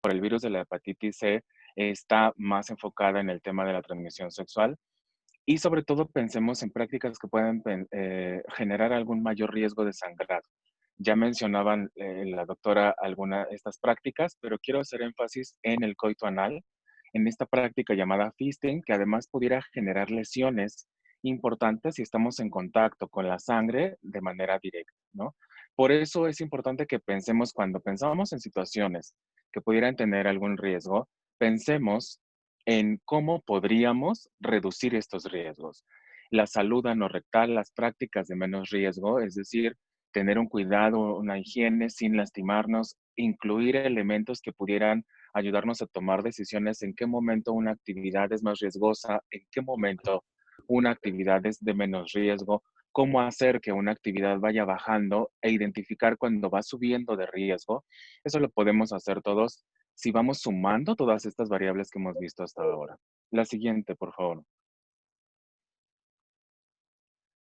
por el virus de la hepatitis C está más enfocada en el tema de la transmisión sexual y sobre todo pensemos en prácticas que pueden generar algún mayor riesgo de sangrado. Ya mencionaban la doctora algunas de estas prácticas, pero quiero hacer énfasis en el coito anal, en esta práctica llamada fisting, que además pudiera generar lesiones importantes si estamos en contacto con la sangre de manera directa, ¿no? Por eso es importante que pensemos, cuando pensamos en situaciones que pudieran tener algún riesgo, pensemos en cómo podríamos reducir estos riesgos. La salud anorrectal, las prácticas de menos riesgo, es decir, tener un cuidado, una higiene sin lastimarnos, incluir elementos que pudieran ayudarnos a tomar decisiones en qué momento una actividad es más riesgosa, en qué momento una actividad es de menos riesgo, cómo hacer que una actividad vaya bajando e identificar cuando va subiendo de riesgo. Eso lo podemos hacer todos si vamos sumando todas estas variables que hemos visto hasta ahora. La siguiente, por favor.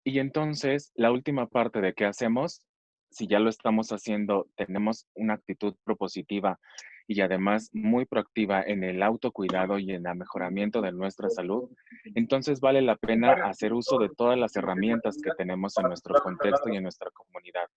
Y entonces, la última parte de qué hacemos, si ya lo estamos haciendo, tenemos una actitud propositiva y además muy proactiva en el autocuidado y en el mejoramiento de nuestra salud, entonces vale la pena hacer uso de todas las herramientas que tenemos en nuestro contexto y en nuestra comunidad.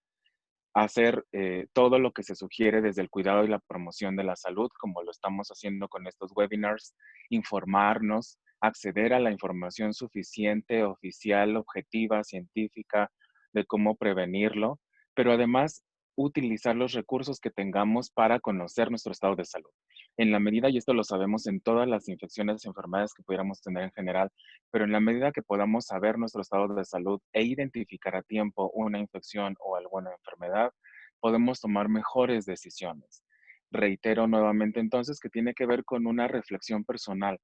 Hacer todo lo que se sugiere desde el cuidado y la promoción de la salud, como lo estamos haciendo con estos webinars, informarnos, acceder a la información suficiente, oficial, objetiva, científica, de cómo prevenirlo, pero además utilizar los recursos que tengamos para conocer nuestro estado de salud. En la medida, y esto lo sabemos en todas las infecciones y enfermedades que pudiéramos tener en general, pero en la medida que podamos saber nuestro estado de salud e identificar a tiempo una infección o alguna enfermedad, podemos tomar mejores decisiones. Reitero nuevamente entonces que tiene que ver con una reflexión personal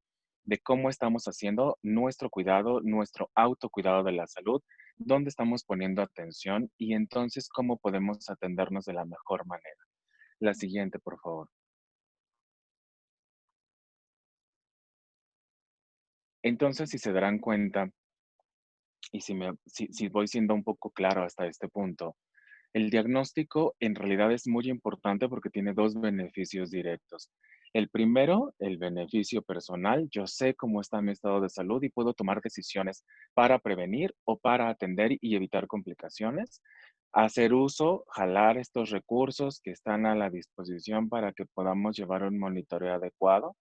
de cómo estamos haciendo nuestro cuidado, nuestro autocuidado de la salud, dónde estamos poniendo atención y entonces cómo podemos atendernos de la mejor manera. La siguiente, por favor. Entonces, si se darán cuenta, y si voy siendo un poco claro hasta este punto, el diagnóstico en realidad es muy importante porque tiene dos beneficios directos. El primero, el beneficio personal. Yo sé cómo está mi estado de salud y puedo tomar decisiones para prevenir o para atender y evitar complicaciones. Hacer uso, jalar estos recursos que están a la disposición para que podamos llevar un monitoreo adecuado,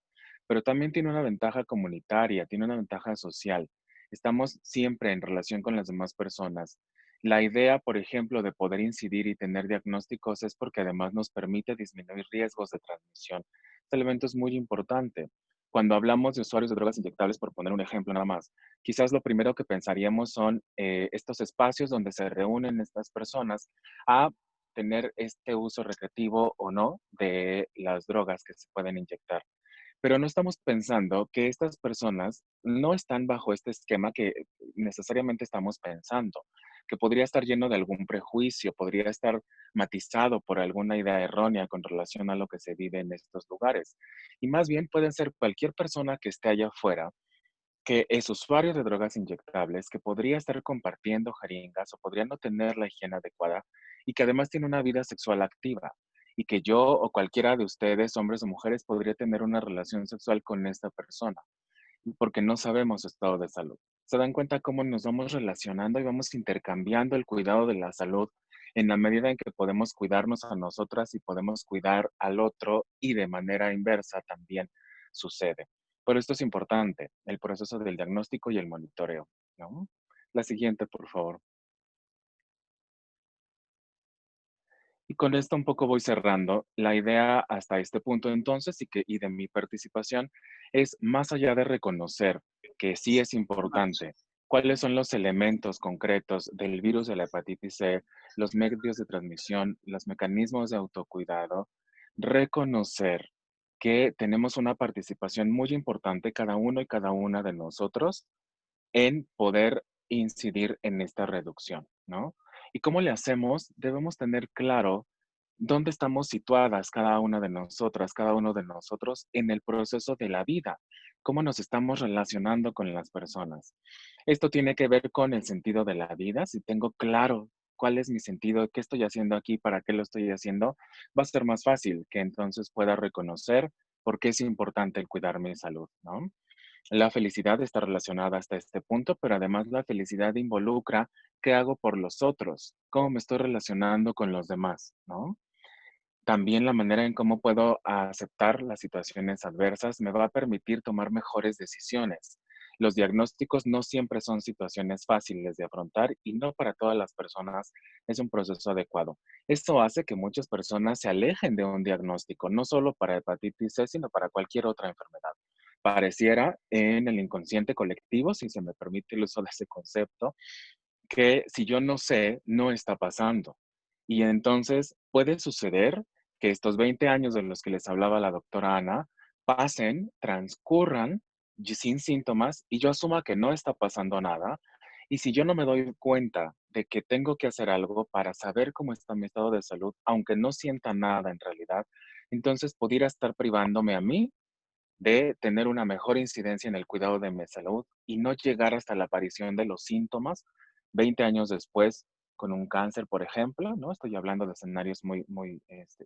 pero también tiene una ventaja comunitaria, tiene una ventaja social. Estamos siempre en relación con las demás personas. La idea, por ejemplo, de poder incidir y tener diagnósticos es porque además nos permite disminuir riesgos de transmisión. Este elemento es muy importante. Cuando hablamos de usuarios de drogas inyectables, por poner un ejemplo nada más, quizás lo primero que pensaríamos son estos espacios donde se reúnen estas personas a tener este uso recreativo o no de las drogas que se pueden inyectar. Pero no estamos pensando que estas personas no están bajo este esquema que necesariamente estamos pensando, que podría estar lleno de algún prejuicio, podría estar matizado por alguna idea errónea con relación a lo que se vive en estos lugares. Y más bien pueden ser cualquier persona que esté allá afuera, que es usuario de drogas inyectables, que podría estar compartiendo jeringas o podría no tener la higiene adecuada y que además tiene una vida sexual activa y que yo o cualquiera de ustedes, hombres o mujeres, podría tener una relación sexual con esta persona porque no sabemos su estado de salud. ¿Se dan cuenta cómo nos vamos relacionando y vamos intercambiando el cuidado de la salud en la medida en que podemos cuidarnos a nosotras y podemos cuidar al otro y de manera inversa también sucede? Pero esto es importante, el proceso del diagnóstico y el monitoreo, ¿no? La siguiente, por favor. Y con esto un poco voy cerrando. La idea hasta este punto entonces y de mi participación es más allá de reconocer que sí es importante cuáles son los elementos concretos del virus de la hepatitis C, los medios de transmisión, los mecanismos de autocuidado, reconocer que tenemos una participación muy importante cada uno y cada una de nosotros en poder incidir en esta reducción, ¿no? ¿Y cómo le hacemos? Debemos tener claro dónde estamos situadas cada una de nosotras, cada uno de nosotros en el proceso de la vida, cómo nos estamos relacionando con las personas. Esto tiene que ver con el sentido de la vida, si tengo claro cuál es mi sentido, qué estoy haciendo aquí, para qué lo estoy haciendo, va a ser más fácil que entonces pueda reconocer por qué es importante el cuidar mi salud, ¿no? La felicidad está relacionada hasta este punto, pero además la felicidad involucra qué hago por los otros, cómo me estoy relacionando con los demás, ¿no? También la manera en cómo puedo aceptar las situaciones adversas me va a permitir tomar mejores decisiones. Los diagnósticos no siempre son situaciones fáciles de afrontar y no para todas las personas es un proceso adecuado. Esto hace que muchas personas se alejen de un diagnóstico, no solo para hepatitis C, sino para cualquier otra enfermedad. Pareciera en el inconsciente colectivo, si se me permite el uso de ese concepto, que si yo no sé, no está pasando. Y entonces puede suceder que estos 20 años de los que les hablaba la doctora Ana pasen, transcurran sin síntomas y yo asuma que no está pasando nada. Y si yo no me doy cuenta de que tengo que hacer algo para saber cómo está mi estado de salud, aunque no sienta nada en realidad, entonces pudiera estar privándome a mí de tener una mejor incidencia en el cuidado de mi salud y no llegar hasta la aparición de los síntomas 20 años después con un cáncer, por ejemplo, ¿no? Estoy hablando de escenarios muy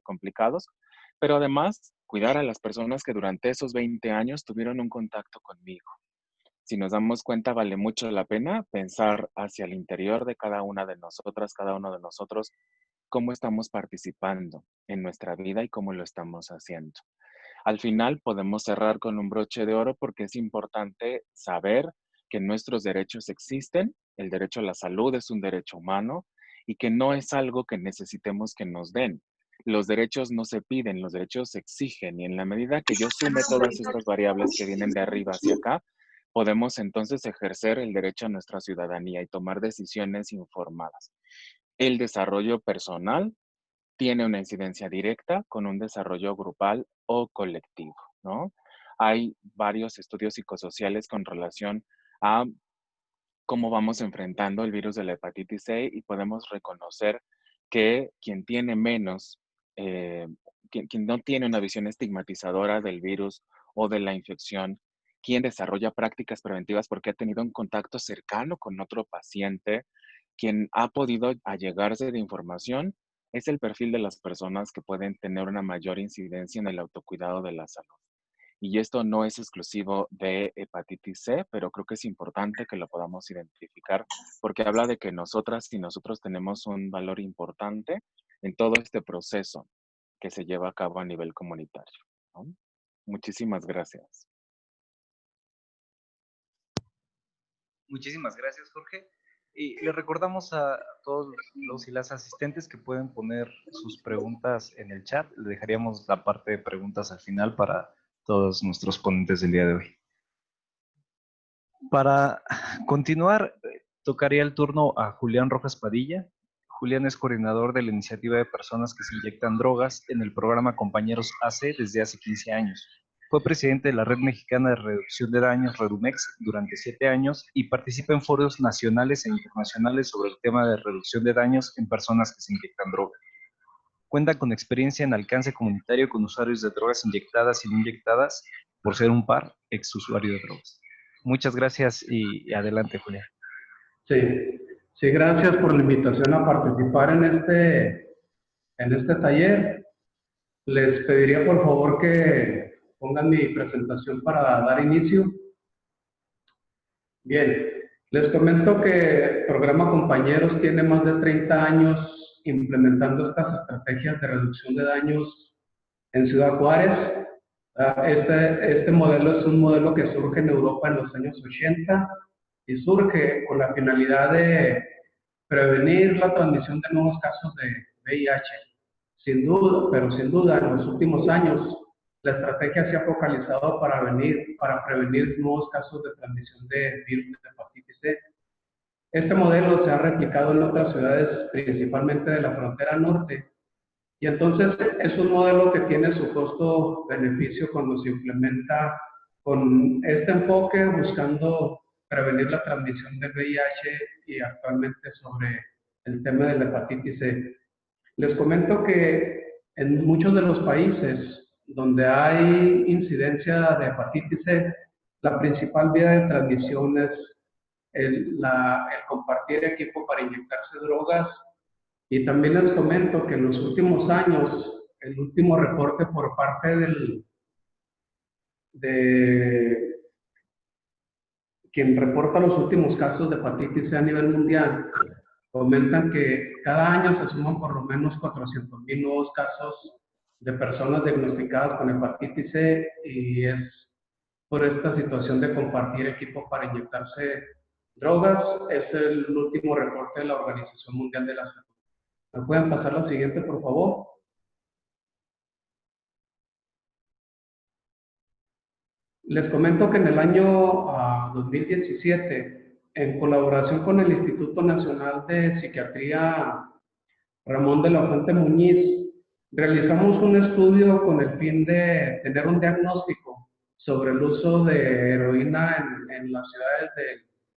complicados, pero además cuidar a las personas que durante esos 20 años tuvieron un contacto conmigo. Si nos damos cuenta, vale mucho la pena pensar hacia el interior de cada una de nosotras, cada uno de nosotros, cómo estamos participando en nuestra vida y cómo lo estamos haciendo. Al final podemos cerrar con un broche de oro porque es importante saber que nuestros derechos existen, el derecho a la salud es un derecho humano y que no es algo que necesitemos que nos den. Los derechos no se piden, los derechos se exigen y en la medida que yo sume todas estas variables que vienen de arriba hacia acá, podemos entonces ejercer el derecho a nuestra ciudadanía y tomar decisiones informadas. El desarrollo personal tiene una incidencia directa con un desarrollo grupal o colectivo, ¿no? Hay varios estudios psicosociales con relación a cómo vamos enfrentando el virus de la hepatitis C y podemos reconocer que quien tiene menos, quien no tiene una visión estigmatizadora del virus o de la infección, quien desarrolla prácticas preventivas porque ha tenido un contacto cercano con otro paciente, quien ha podido allegarse de información, es el perfil de las personas que pueden tener una mayor incidencia en el autocuidado de la salud. Y esto no es exclusivo de hepatitis C, pero creo que es importante que lo podamos identificar porque habla de que nosotras y nosotros tenemos un valor importante en todo este proceso que se lleva a cabo a nivel comunitario, ¿no? Muchísimas gracias. Muchísimas gracias, Jorge. Y le recordamos a todos los y las asistentes que pueden poner sus preguntas en el chat. Le dejaríamos la parte de preguntas al final para todos nuestros ponentes del día de hoy. Para continuar, tocaría el turno a Julián Rojas Padilla. Julián es coordinador de la iniciativa de personas que se inyectan drogas en el programa Compañeros AC desde hace 15 años. Fue presidente de la Red Mexicana de Reducción de Daños, Redumex, durante 7 años y participa en foros nacionales e internacionales sobre el tema de reducción de daños en personas que se inyectan drogas. Cuenta con experiencia en alcance comunitario con usuarios de drogas inyectadas y no inyectadas, por ser un par ex-usuario de drogas. Muchas gracias y adelante, Julián. Sí, sí, gracias por la invitación a participar en este taller. Les pediría por favor que pongan mi presentación para dar inicio. Bien, les comento que el programa Compañeros tiene más de 30 años implementando estas estrategias de reducción de daños en Ciudad Juárez. Este modelo es un modelo que surge en Europa en los años 80 y surge con la finalidad de prevenir la transmisión de nuevos casos de VIH. Sin duda, pero sin duda, en los últimos años, la estrategia se ha focalizado para prevenir nuevos casos de transmisión de virus de hepatitis C. Este modelo se ha replicado en otras ciudades, principalmente de la frontera norte, y entonces es un modelo que tiene su costo-beneficio cuando se implementa con este enfoque buscando prevenir la transmisión de VIH y actualmente sobre el tema de la hepatitis C. Les comento que en muchos de los países donde hay incidencia de hepatitis C, la principal vía de transmisión es el compartir equipo para inyectarse drogas Y también les comento que en los últimos años, el último reporte por parte de quien reporta los últimos casos de hepatitis C a nivel mundial, comentan que cada año se suman por lo menos 400,000 nuevos casos de personas diagnosticadas con hepatitis C, y es por esta situación de compartir equipo para inyectarse drogas. Es el último reporte de la Organización Mundial de la Salud. ¿Me pueden pasar la siguiente, por favor? Les comento que en el año 2017, en colaboración con el Instituto Nacional de Psiquiatría Ramón de la Fuente Muñiz, realizamos un estudio con el fin de tener un diagnóstico sobre el uso de heroína en las ciudades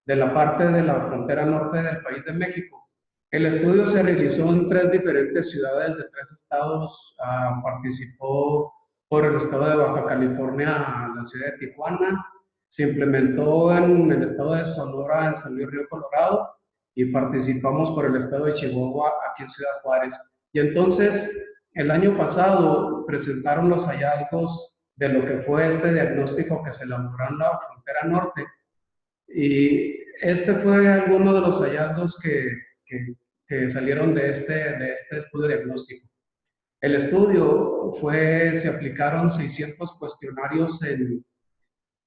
de la parte de la frontera norte del país de México. El estudio se realizó en 3 diferentes ciudades de 3 estados. Participó por el estado de Baja California la ciudad de Tijuana, se implementó en el estado de Sonora, en San Luis Río Colorado, y participamos por el estado de Chihuahua, aquí en Ciudad Juárez. Y entonces, el año pasado presentaron los hallazgos de lo que fue este diagnóstico que se elaboró en la frontera norte. Y este fue alguno de los hallazgos que salieron de este estudio diagnóstico. El estudio se aplicaron 600 cuestionarios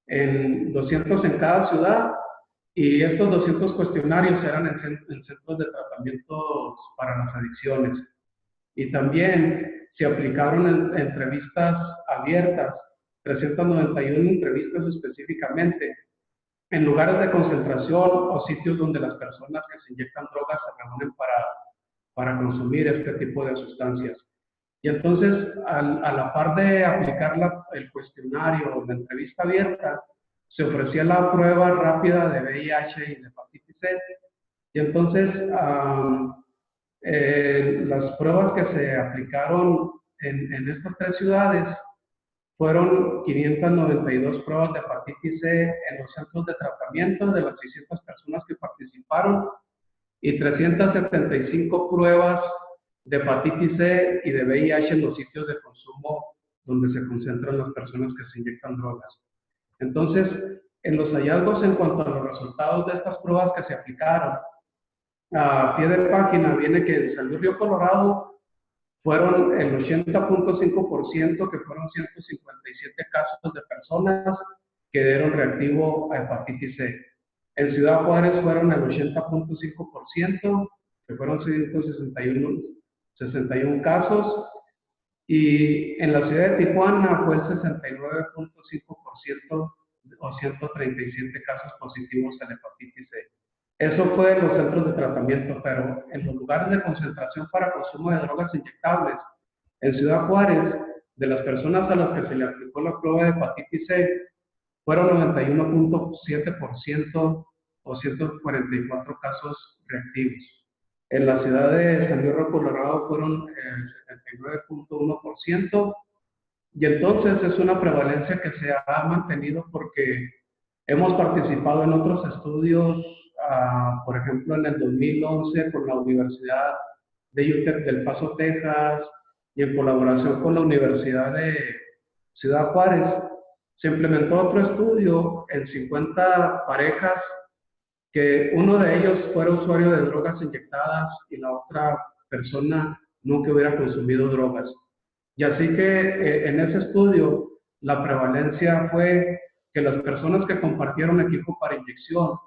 en 200 en cada ciudad, y estos 200 cuestionarios eran en centros de tratamiento para las adicciones. Y también se aplicaron entrevistas abiertas, 391 entrevistas específicamente, en lugares de concentración o sitios donde las personas que se inyectan drogas se reúnen para consumir este tipo de sustancias. Y entonces, a la par de aplicar el cuestionario o la entrevista abierta, se ofrecía la prueba rápida de VIH y de hepatitis C. Y entonces, las pruebas que se aplicaron en estas 3 ciudades fueron 592 pruebas de hepatitis C en los centros de tratamiento de las 600 personas que participaron, y 375 pruebas de hepatitis C y de VIH en los sitios de consumo donde se concentran las personas que se inyectan drogas. Entonces, en los hallazgos en cuanto a los resultados de estas pruebas que se aplicaron, a pie de página viene que en San Luis Río Colorado fueron el 80.5%, que fueron 157 casos de personas que dieron reactivo a hepatitis C. En Ciudad Juárez fueron el 80.5%, que fueron 161 casos, y en la ciudad de Tijuana fue el 69.5%, o 137 casos positivos en hepatitis C. Eso fue en los centros de tratamiento, pero en los lugares de concentración para consumo de drogas inyectables, en Ciudad Juárez, de las personas a las que se le aplicó la prueba de hepatitis C, fueron 91.7%, o 144 casos reactivos. En la ciudad de San Luis Río Colorado fueron el 79.1%, y entonces es una prevalencia que se ha mantenido porque hemos participado en otros estudios, por ejemplo en el 2011 con la Universidad de UTEP del Paso, Texas, y en colaboración con la Universidad de Ciudad Juárez, se implementó otro estudio en 50 parejas, que uno de ellos fuera usuario de drogas inyectadas y la otra persona nunca hubiera consumido drogas. Y así que en ese estudio la prevalencia fue que las personas que compartieron equipo para inyección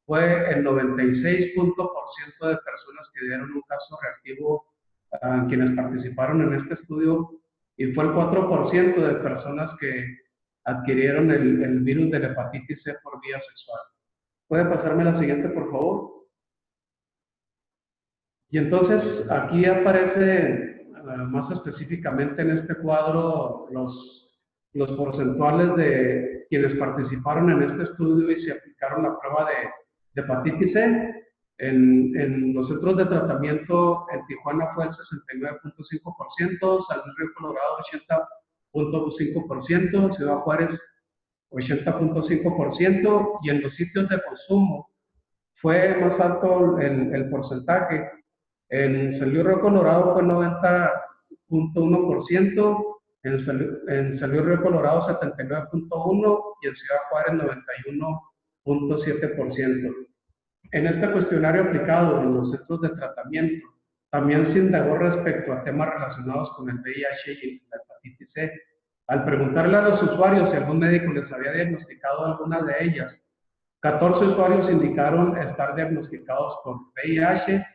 fue el 96% de personas que dieron un caso reactivo a quienes participaron en este estudio, y fue el 4% de personas que adquirieron el virus de la hepatitis C por vía sexual. ¿Puede pasarme la siguiente, por favor? Y entonces aquí aparece más específicamente en este cuadro los porcentuales de quienes participaron en este estudio y se aplicaron la prueba de hepatitis C. En los centros de tratamiento en Tijuana fue el 69.5%, San Luis Río Colorado 80.5%, Ciudad Juárez 80.5%, y en los sitios de consumo fue más alto el porcentaje, En San Luis Río Colorado fue 90.1%, en San Luis Río Colorado 79.1% y en Ciudad Juárez 91.7%. En este cuestionario aplicado en los centros de tratamiento, también se indagó respecto a temas relacionados con el VIH y la hepatitis C. Al preguntarle a los usuarios si algún médico les había diagnosticado alguna de ellas, 14 usuarios indicaron estar diagnosticados por VIH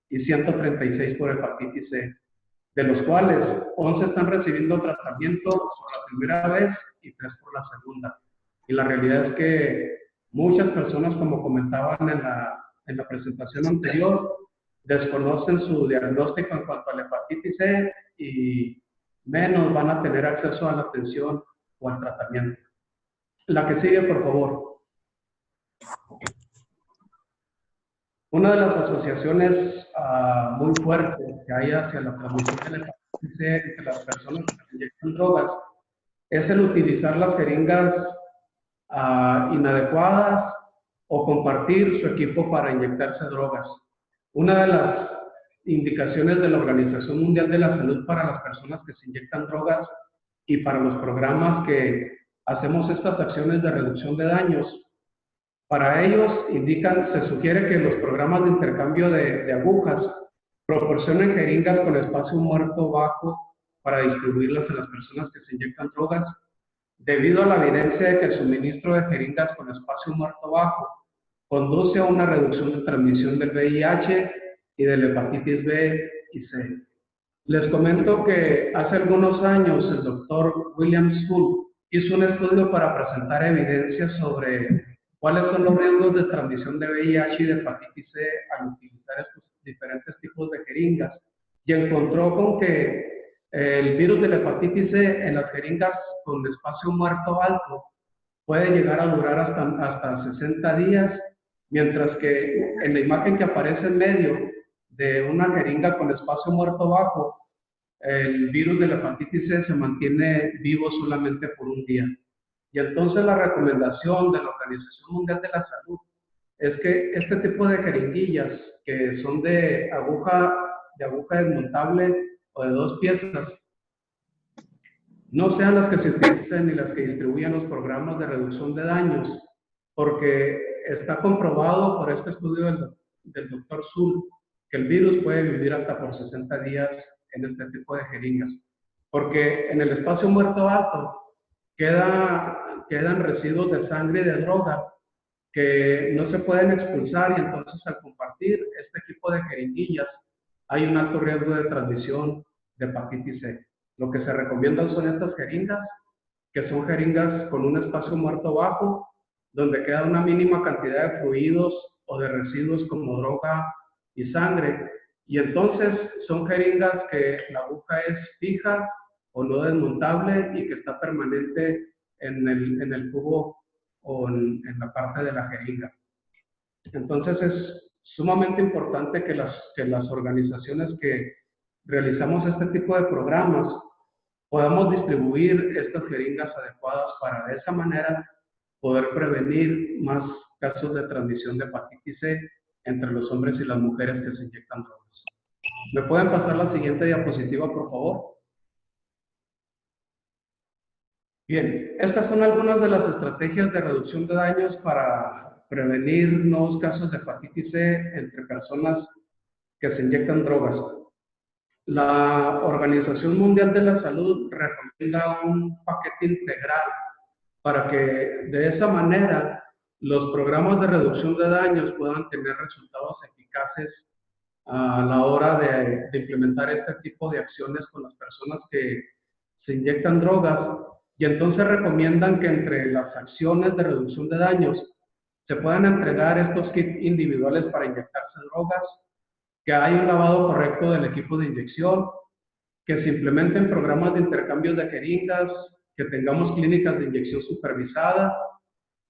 y 136 por hepatitis C, de los cuales 11 están recibiendo tratamiento por la primera vez y 3 por la segunda. Y la realidad es que muchas personas, como comentaban en la presentación anterior, desconocen su diagnóstico en cuanto a la hepatitis C y menos van a tener acceso a la atención o al tratamiento. La que sigue, por favor. Una de las asociaciones muy fuertes que hay hacia la transmisión de la hepatitis C entre las personas que se inyectan drogas es el utilizar las jeringas inadecuadas o compartir su equipo para inyectarse drogas. Una de las indicaciones de la Organización Mundial de la Salud para las personas que se inyectan drogas y para los programas que hacemos estas acciones de reducción de daños, para ellos se sugiere que los programas de intercambio de agujas proporcionen jeringas con espacio muerto bajo para distribuirlas a las personas que se inyectan drogas, debido a la evidencia de que el suministro de jeringas con espacio muerto bajo conduce a una reducción de transmisión del VIH y de la hepatitis B y C. Les comento que hace algunos años el doctor William School hizo un estudio para presentar evidencia sobre cuáles son los riesgos de transmisión de VIH y de hepatitis C al utilizar estos diferentes tipos de jeringas, y encontró con que el virus de la hepatitis C en las jeringas con espacio muerto alto puede llegar a durar hasta 60 días, mientras que en la imagen que aparece en medio de una jeringa con espacio muerto bajo, el virus de la hepatitis C se mantiene vivo solamente por un día. Y entonces la recomendación de la Organización Mundial de la Salud es que este tipo de jeringuillas, que son de aguja desmontable o de 2 piezas, no sean las que se utilicen ni las que distribuyan los programas de reducción de daños, porque está comprobado por este estudio del doctor Zul que el virus puede vivir hasta por 60 días en este tipo de jeringas, porque en el espacio muerto alto quedan residuos de sangre y de droga que no se pueden expulsar, y entonces al compartir este tipo de jeringuillas hay un alto riesgo de transmisión de hepatitis C. Lo que se recomiendan son estas jeringas, que son jeringas con un espacio muerto bajo, donde queda una mínima cantidad de fluidos o de residuos como droga y sangre, y entonces son jeringas que la aguja es fija o no desmontable y que está permanente en el tubo o en la parte de la jeringa. Entonces es sumamente importante que las organizaciones que realizamos este tipo de programas podamos distribuir estas jeringas adecuadas para de esa manera poder prevenir más casos de transmisión de hepatitis C entre los hombres y las mujeres que se inyectan drogas. ¿Me pueden pasar la siguiente diapositiva, por favor? Bien, estas son algunas de las estrategias de reducción de daños para prevenir nuevos casos de hepatitis C entre personas que se inyectan drogas. La Organización Mundial de la Salud recomienda un paquete integral para que de esa manera los programas de reducción de daños puedan tener resultados eficaces a la hora de implementar este tipo de acciones con las personas que se inyectan drogas. Y entonces recomiendan que entre las acciones de reducción de daños se puedan entregar estos kits individuales para inyectarse drogas, que haya un lavado correcto del equipo de inyección, que se implementen programas de intercambio de jeringas, que tengamos clínicas de inyección supervisada,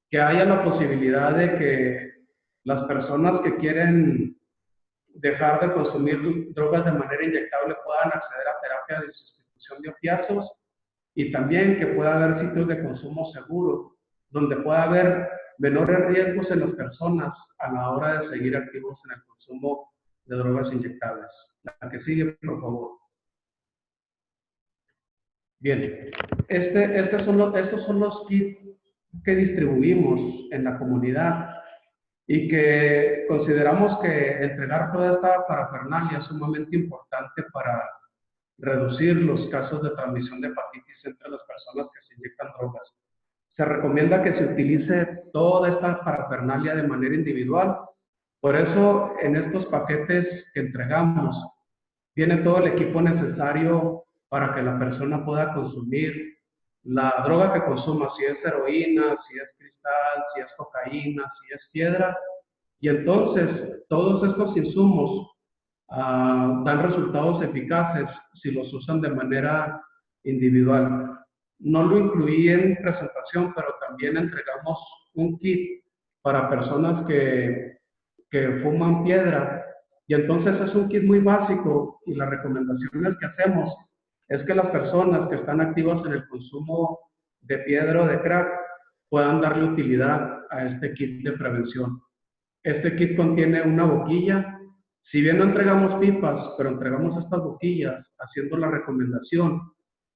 que haya la posibilidad de que las personas que quieren dejar de consumir drogas de manera inyectable puedan acceder a terapia de sustitución de opiáceos, y también que pueda haber sitios de consumo seguro, donde pueda haber menores riesgos en las personas a la hora de seguir activos en el consumo de drogas inyectables. La que sigue, por favor. Bien, estos son los kits que distribuimos en la comunidad y que consideramos que entregar toda esta parafernalia es sumamente importante para reducir los casos de transmisión de hepatitis entre las personas que se inyectan drogas. Se recomienda que se utilice toda esta parafernalia de manera individual. Por eso, en estos paquetes que entregamos, viene todo el equipo necesario para que la persona pueda consumir la droga que consuma, si es heroína, si es cristal, si es cocaína, si es piedra. Y entonces, todos estos insumos dan resultados eficaces si los usan de manera individual. No lo incluí en presentación, pero también entregamos un kit para personas que fuman piedra. Y entonces es un kit muy básico y las recomendaciones que hacemos es que las personas que están activas en el consumo de piedra o de crack puedan darle utilidad a este kit de prevención. Este kit contiene una boquilla. Si bien no entregamos pipas, pero entregamos estas boquillas haciendo la recomendación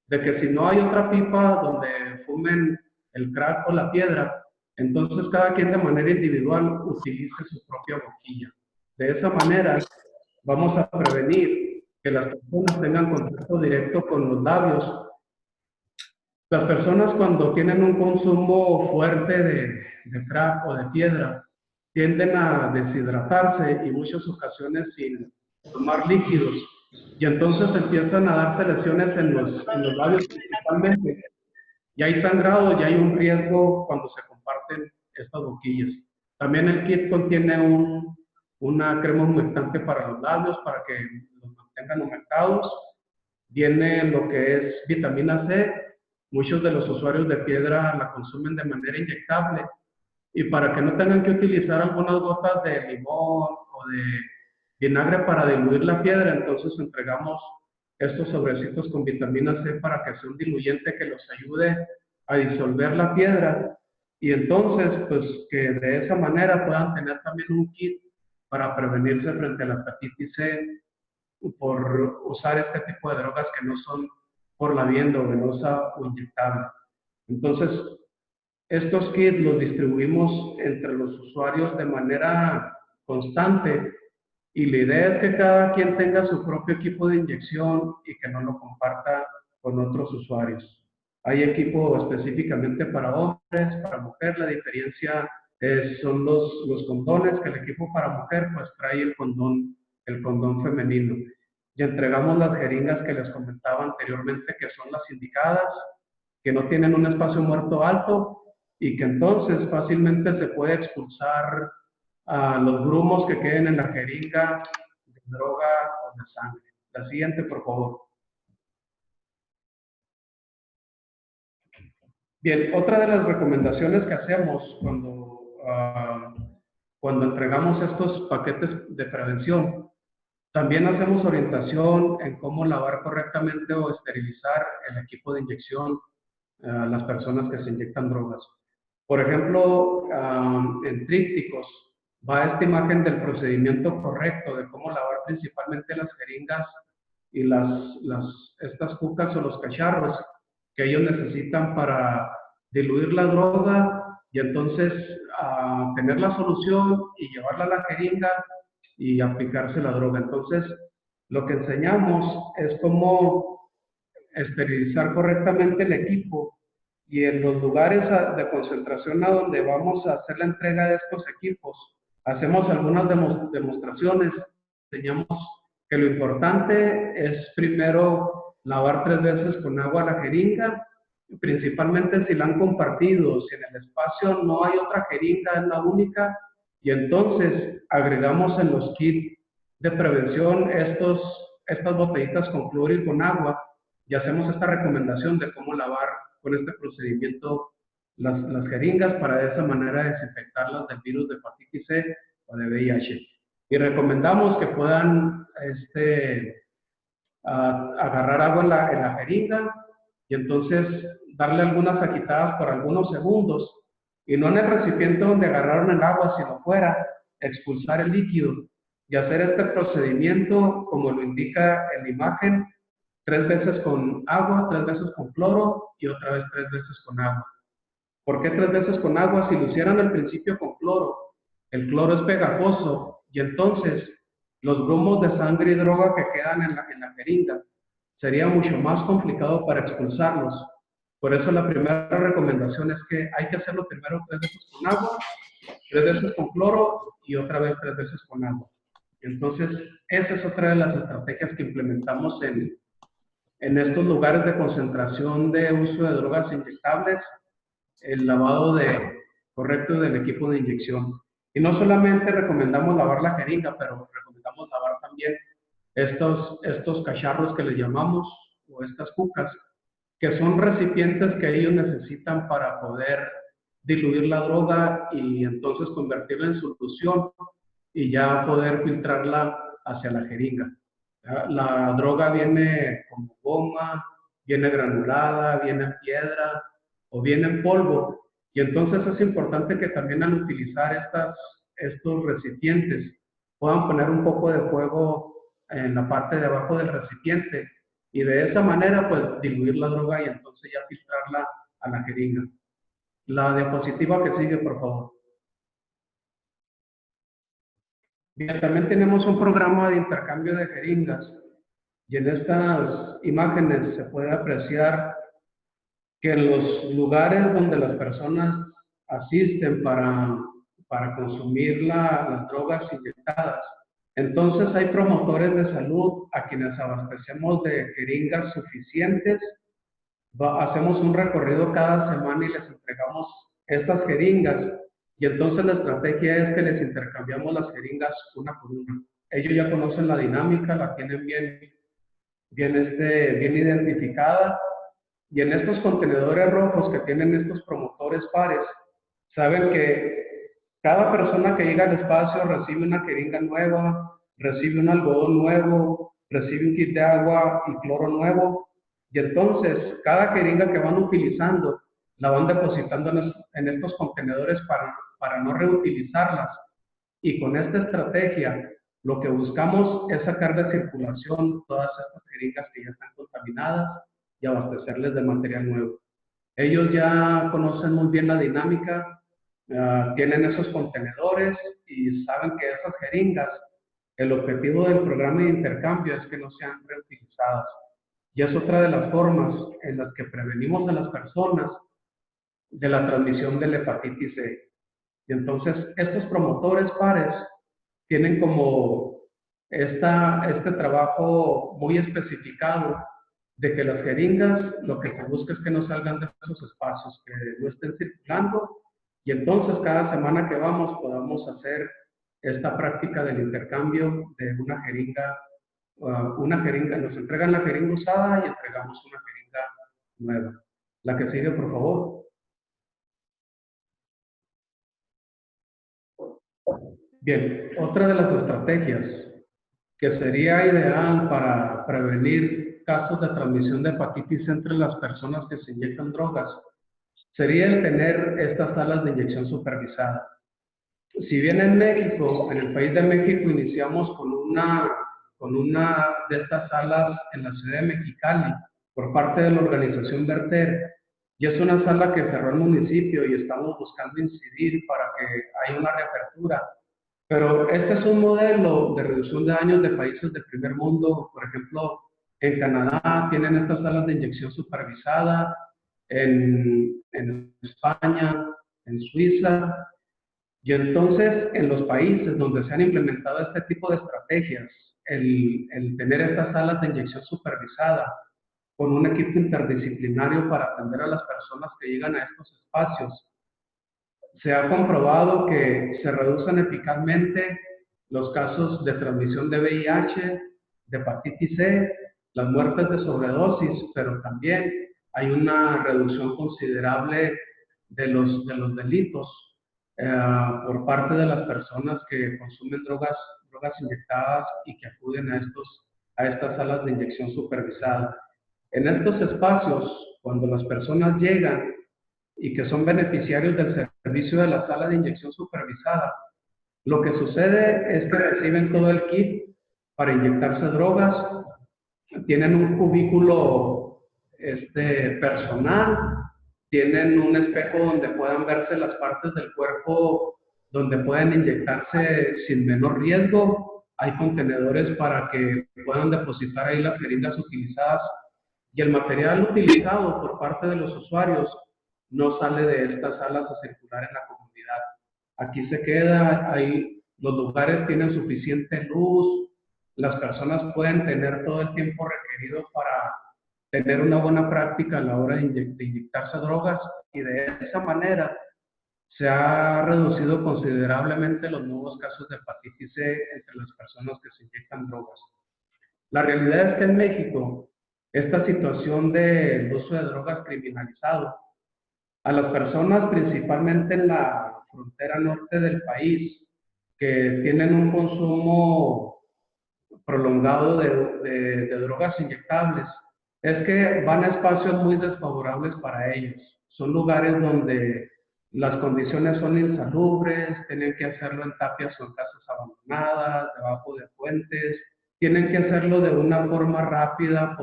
de que si no hay otra pipa donde fumen el crack o la piedra, entonces cada quien de manera individual utilice su propia boquilla. De esa manera vamos a prevenir que las personas tengan contacto directo con los labios. Las personas cuando tienen un consumo fuerte de crack o de piedra tienden a deshidratarse y muchas ocasiones sin tomar líquidos. Y entonces empiezan a darse lesiones en los labios principalmente. Y hay sangrado y hay un riesgo cuando se comparten estas boquillas. También el kit contiene una crema humectante para los labios para que los mantengan humectados. Viene lo que es vitamina C. Muchos de los usuarios de piedra la consumen de manera inyectable. Y para que no tengan que utilizar algunas gotas de limón o de vinagre para diluir la piedra, entonces entregamos estos sobrecitos con vitamina C para que sea un diluyente que los ayude a disolver la piedra y entonces pues que de esa manera puedan tener también un kit para prevenirse frente a la hepatitis C por usar este tipo de drogas que no son por la vía endovenosa o inyectable. Entonces, estos kits los distribuimos entre los usuarios de manera constante y la idea es que cada quien tenga su propio equipo de inyección y que no lo comparta con otros usuarios. Hay equipo específicamente para hombres, para mujeres. La diferencia son los condones, que el equipo para mujer pues trae el condón femenino. Y entregamos las jeringas que les comentaba anteriormente, que son las indicadas, que no tienen un espacio muerto alto y que entonces fácilmente se puede expulsar a los grumos que queden en la jeringa de droga o de sangre. La siguiente, por favor. Bien, otra de las recomendaciones que hacemos cuando entregamos estos paquetes de prevención, también hacemos orientación en cómo lavar correctamente o esterilizar el equipo de inyección a las personas que se inyectan drogas. Por ejemplo, en trípticos va esta imagen del procedimiento correcto de cómo lavar principalmente las jeringas y estas cucas o los cacharros que ellos necesitan para diluir la droga y entonces tener la solución y llevarla a la jeringa y aplicarse la droga. Entonces, lo que enseñamos es cómo esterilizar correctamente el equipo y en los lugares de concentración a donde vamos a hacer la entrega de estos equipos, hacemos algunas demostraciones, enseñamos que lo importante es primero lavar 3 veces con agua la jeringa, principalmente si la han compartido, si en el espacio no hay otra jeringa, es la única, y entonces agregamos en los kits de prevención estas botellitas con cloro y con agua, y hacemos esta recomendación de cómo lavar con este procedimiento las jeringas para de esa manera desinfectarlas del virus de hepatitis C o de VIH. Y recomendamos que puedan agarrar agua en la jeringa y entonces darle algunas agitadas por algunos segundos y no en el recipiente donde agarraron el agua, sino fuera, expulsar el líquido y hacer este procedimiento, como lo indica en la imagen, 3 veces con agua, 3 veces con cloro y otra vez 3 veces con agua. ¿Por qué 3 veces con agua? Si lo hicieran al principio con cloro, el cloro es pegajoso y entonces los grumos de sangre y droga que quedan en la jeringa sería mucho más complicado para expulsarlos. Por eso la primera recomendación es que hay que hacerlo primero 3 veces con agua, 3 veces con cloro y otra vez 3 veces con agua. Entonces, esa es otra de las estrategias que implementamos en estos lugares de concentración de uso de drogas inyectables, el lavado correcto del equipo de inyección. Y no solamente recomendamos lavar la jeringa, pero recomendamos lavar también estos cacharros que les llamamos, o estas cucas, que son recipientes que ellos necesitan para poder diluir la droga y entonces convertirla en solución y ya poder filtrarla hacia la jeringa. La droga viene como goma, viene granulada, viene en piedra o viene en polvo. Y entonces es importante que también al utilizar estos recipientes puedan poner un poco de fuego en la parte de abajo del recipiente y de esa manera pues diluir la droga y entonces ya filtrarla a la jeringa. La diapositiva que sigue, por favor. Bien, también tenemos un programa de intercambio de jeringas y en estas imágenes se puede apreciar que en los lugares donde las personas asisten para consumir las drogas inyectadas, entonces hay promotores de salud a quienes abastecemos de jeringas suficientes. Hacemos un recorrido cada semana y les entregamos estas jeringas. Y entonces la estrategia es que les intercambiamos las jeringas una por una. Ellos ya conocen la dinámica, la tienen bien identificada. Y en estos contenedores rojos que tienen estos promotores pares, saben que cada persona que llega al espacio recibe una jeringa nueva, recibe un algodón nuevo, recibe un kit de agua y cloro nuevo. Y entonces, cada jeringa que van utilizando, la van depositando en estos contenedores para no reutilizarlas. Y con esta estrategia, lo que buscamos es sacar de circulación todas estas jeringas que ya están contaminadas y abastecerles de material nuevo. Ellos ya conocen muy bien la dinámica, tienen esos contenedores y saben que esas jeringas, el objetivo del programa de intercambio es que no sean reutilizadas. Y es otra de las formas en las que prevenimos a las personas de la transmisión de la hepatitis C. Y entonces, estos promotores pares tienen como este trabajo muy especificado de que las jeringas, lo que se busca es que no salgan de esos espacios, que no estén circulando, y entonces cada semana que vamos podamos hacer esta práctica del intercambio de una jeringa, nos entregan la jeringa usada y entregamos una jeringa nueva. La que sigue, por favor. Bien, otra de las estrategias que sería ideal para prevenir casos de transmisión de hepatitis entre las personas que se inyectan drogas sería el tener estas salas de inyección supervisada. Si bien en México, en el país de México, iniciamos con una de estas salas en la ciudad de Mexicali por parte de la organización Verter, y es una sala que cerró el municipio y estamos buscando incidir para que haya una reapertura. Pero este es un modelo de reducción de daños de países de primer mundo. Por ejemplo, en Canadá tienen estas salas de inyección supervisada, en España, en Suiza. Y entonces, en los países donde se han implementado este tipo de estrategias, el tener estas salas de inyección supervisada con un equipo interdisciplinario para atender a las personas que llegan a estos espacios, se ha comprobado que se reducen eficazmente los casos de transmisión de VIH, de hepatitis C, las muertes de sobredosis, pero también hay una reducción considerable de los delitos por parte de las personas que consumen drogas inyectadas y que acuden a estas salas de inyección supervisada. En estos espacios, cuando las personas llegan y que son beneficiarios del servicio de la sala de inyección supervisada, Lo que sucede es que reciben todo el kit para inyectarse drogas, tienen un cubículo personal, tienen un espejo donde puedan verse las partes del cuerpo donde pueden inyectarse sin menor riesgo, hay contenedores para que puedan depositar ahí las jeringas utilizadas y el material utilizado por parte de los usuarios no sale de estas salas a circular en la comunidad. Aquí se queda, ahí los lugares tienen suficiente luz, las personas pueden tener todo el tiempo requerido para tener una buena práctica a la hora de inyectarse drogas y de esa manera se ha reducido considerablemente los nuevos casos de hepatitis C entre las personas que se inyectan drogas. La realidad es que en México, esta situación del uso de drogas criminalizado a las personas principalmente en la frontera norte del país que tienen un consumo prolongado de drogas inyectables, es que van a espacios muy desfavorables para ellos. Son lugares donde las condiciones son insalubres, tienen que hacerlo en tapias o en casas abandonadas, debajo de puentes, tienen que hacerlo de una forma rápida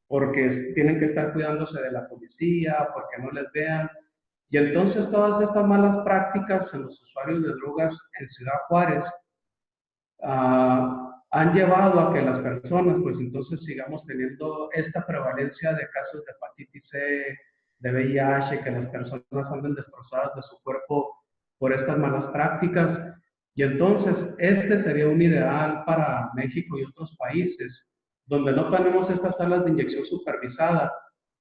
porque tienen que estar cuidándose de la policía, porque no les vean. Y entonces todas estas malas prácticas en los usuarios de drogas en Ciudad Juárez han llevado a que las personas, pues entonces sigamos teniendo esta prevalencia de casos de hepatitis C, de VIH, que las personas anden destrozadas de su cuerpo por estas malas prácticas. Y entonces este sería un ideal para México y otros países, donde no tenemos estas salas de inyección supervisada,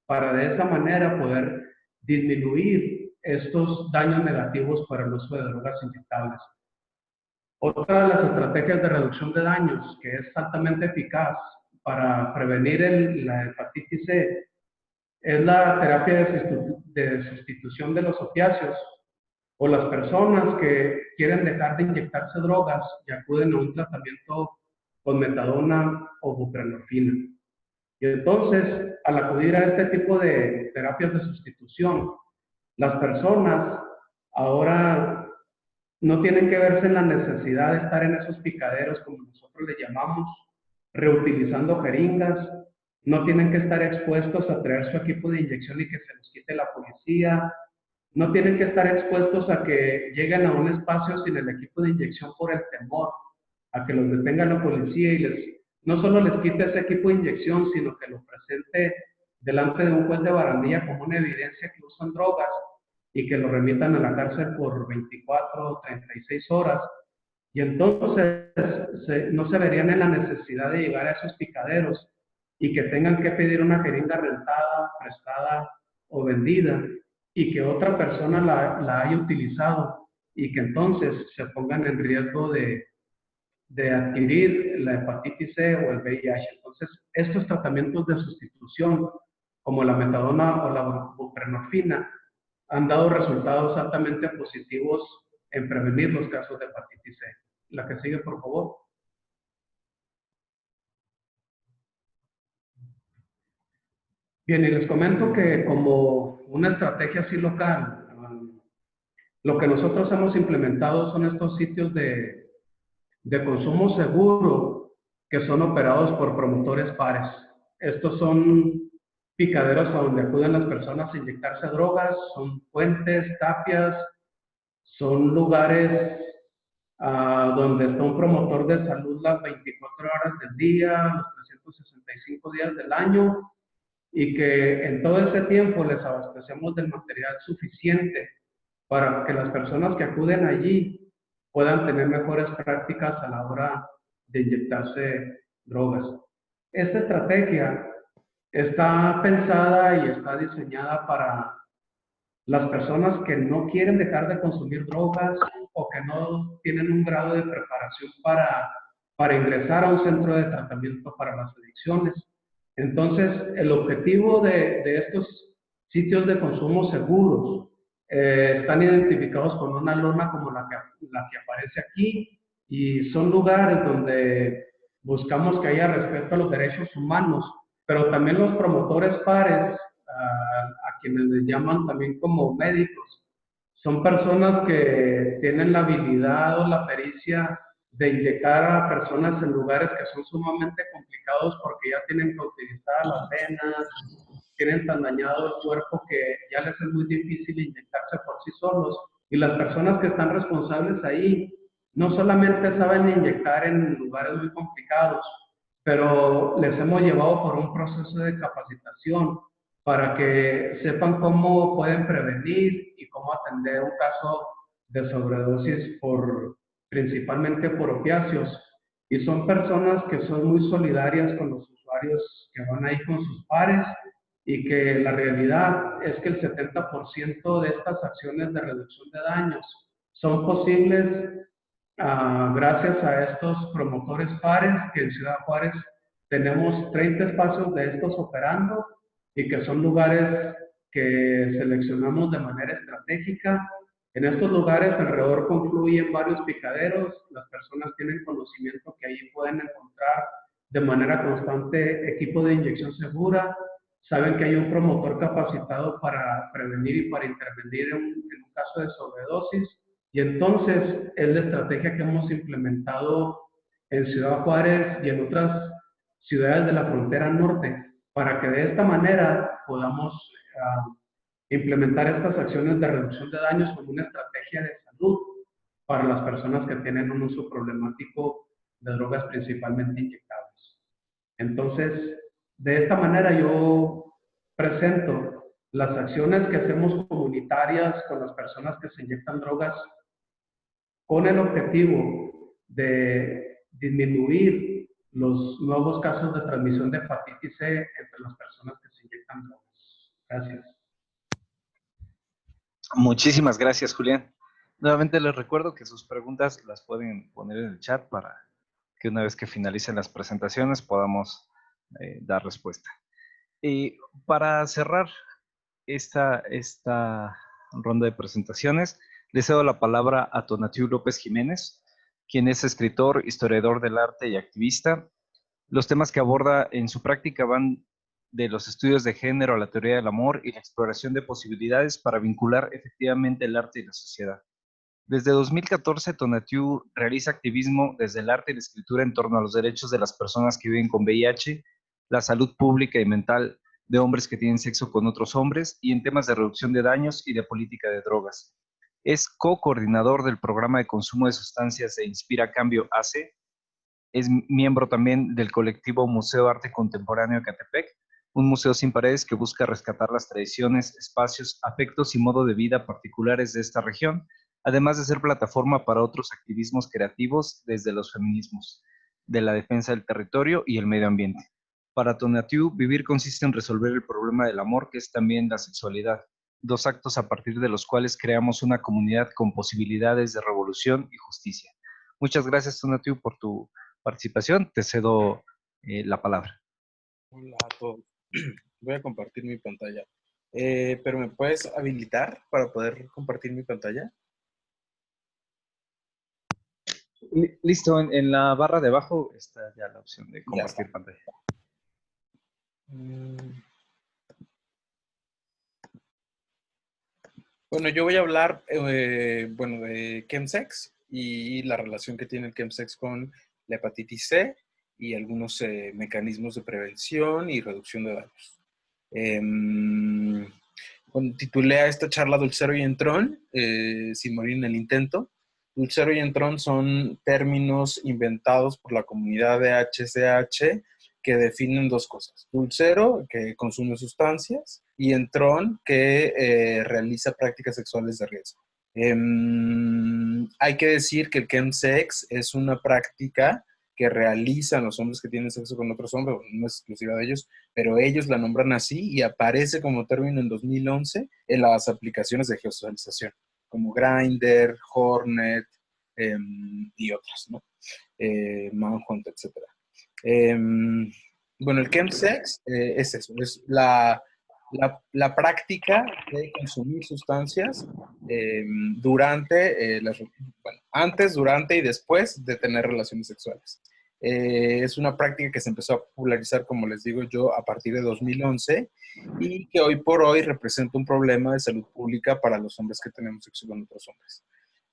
para de esa manera poder disminuir estos daños negativos para el uso de drogas inyectables. Otra de las estrategias de reducción de daños que es altamente eficaz para prevenir la hepatitis C es la terapia de sustitución de los opiáceos, o las personas que quieren dejar de inyectarse drogas y acuden a un tratamiento con metadona o buprenorfina. Y entonces, al acudir a este tipo de terapias de sustitución, las personas ahora no tienen que verse en la necesidad de estar en esos picaderos, como nosotros le llamamos, reutilizando jeringas, no tienen que estar expuestos a traer su equipo de inyección y que se los quite la policía, no tienen que estar expuestos a que lleguen a un espacio sin el equipo de inyección por el temor, a que los detenga la policía y no solo les quite ese equipo de inyección, sino que lo presente delante de un juez de barandilla como una evidencia que usan drogas y que lo remitan a la cárcel por 24 o 36 horas. Y entonces no se verían en la necesidad de llegar a esos picaderos y que tengan que pedir una jeringa rentada, prestada o vendida y que otra persona la haya utilizado y que entonces se pongan en riesgo de adquirir la hepatitis C o el VIH. Entonces, estos tratamientos de sustitución, como la metadona o la buprenorfina, han dado resultados altamente positivos en prevenir los casos de hepatitis C. La que sigue, por favor. Bien, y les comento que como una estrategia así local, lo que nosotros hemos implementado son estos sitios de consumo seguro que son operados por promotores pares. Estos son picaderos a donde acuden las personas a inyectarse drogas, son puentes, tapias, son lugares donde está un promotor de salud las 24 horas del día, los 365 días del año, y que en todo ese tiempo les abastecemos del material suficiente para que las personas que acuden allí puedan tener mejores prácticas a la hora de inyectarse drogas. Esta estrategia está pensada y está diseñada para las personas que no quieren dejar de consumir drogas o que no tienen un grado de preparación para ingresar a un centro de tratamiento para las adicciones. Entonces, el objetivo de estos sitios de consumo seguros están identificados con una lona como la que aparece aquí y son lugares donde buscamos que haya respeto a los derechos humanos, pero también los promotores pares, a quienes les llaman también como médicos, Son personas que tienen la habilidad o la pericia de inyectar a personas en lugares que son sumamente complicados porque ya tienen cautilizadas las venas, tienen tan dañado el cuerpo que ya les es muy difícil inyectarse por sí solos. Y las personas que están responsables ahí no solamente saben inyectar en lugares muy complicados, pero les hemos llevado por un proceso de capacitación para que sepan cómo pueden prevenir y cómo atender un caso de sobredosis principalmente por opiáceos. Y son personas que son muy solidarias con los usuarios que van ahí con sus pares y que la realidad es que el 70% de estas acciones de reducción de daños son posibles gracias a estos promotores pares, que en Ciudad Juárez tenemos 30 espacios de estos operando y que son lugares que seleccionamos de manera estratégica. En estos lugares alrededor confluyen varios picaderos, las personas tienen conocimiento que ahí pueden encontrar de manera constante equipo de inyección segura, saben que hay un promotor capacitado para prevenir y para intervenir en un caso de sobredosis, y entonces es la estrategia que hemos implementado en Ciudad Juárez y en otras ciudades de la frontera norte, para que de esta manera podamos implementar estas acciones de reducción de daños como una estrategia de salud para las personas que tienen un uso problemático de drogas principalmente inyectables. Entonces, de esta manera yo presento las acciones que hacemos comunitarias con las personas que se inyectan drogas con el objetivo de disminuir los nuevos casos de transmisión de hepatitis C entre las personas que se inyectan drogas. Gracias. Muchísimas gracias, Julián. Nuevamente les recuerdo que sus preguntas las pueden poner en el chat para que una vez que finalicen las presentaciones podamos dar respuesta. Y para cerrar esta ronda de presentaciones, le cedo la palabra a Tonatiuh López Jiménez, quien es escritor, historiador del arte y activista. Los temas que aborda en su práctica van de los estudios de género a la teoría del amor y la exploración de posibilidades para vincular efectivamente el arte y la sociedad. Desde 2014, Tonatiuh realiza activismo desde el arte y la escritura en torno a los derechos de las personas que viven con VIH, la salud pública y mental de hombres que tienen sexo con otros hombres y en temas de reducción de daños y de política de drogas. Es co-coordinador del programa de consumo de sustancias de Inspira Cambio AC. Es miembro también del colectivo Museo de Arte Contemporáneo Ecatepec, un museo sin paredes que busca rescatar las tradiciones, espacios, afectos y modo de vida particulares de esta región, además de ser plataforma para otros activismos creativos desde los feminismos, de la defensa del territorio y el medio ambiente. Para Tonatiuh, vivir consiste en resolver el problema del amor, que es también la sexualidad, dos actos a partir de los cuales creamos una comunidad con posibilidades de revolución y justicia. Muchas gracias, Tonatiuh, por tu participación. Te cedo la palabra. Hola a todos. Voy a compartir mi pantalla. ¿Pero me puedes habilitar para poder compartir mi pantalla? Listo, en la barra de abajo está ya la opción de compartir pantalla. Bueno, yo voy a hablar de chemsex y la relación que tiene el chemsex con la hepatitis C y algunos mecanismos de prevención y reducción de daños. Titulé a esta charla Dulcero y Entrón, sin morir en el intento. Dulcero y Entrón son términos inventados por la comunidad de HCH que definen dos cosas. Dulcero, que consume sustancias, y Entrón, que realiza prácticas sexuales de riesgo. Hay que decir que el chemsex es una práctica que realizan los hombres que tienen sexo con otros hombres, no es exclusiva de ellos, pero ellos la nombran así y aparece como término en 2011 en las aplicaciones de geosocialización, como Grindr, Hornet y otras, ¿no? Manhunt, etc. Bueno, el chemsex es eso, es la práctica de consumir sustancias antes, durante y después de tener relaciones sexuales. Es una práctica que se empezó a popularizar, como les digo yo, a partir de 2011 y que hoy por hoy representa un problema de salud pública para los hombres que tenemos sexo con otros hombres.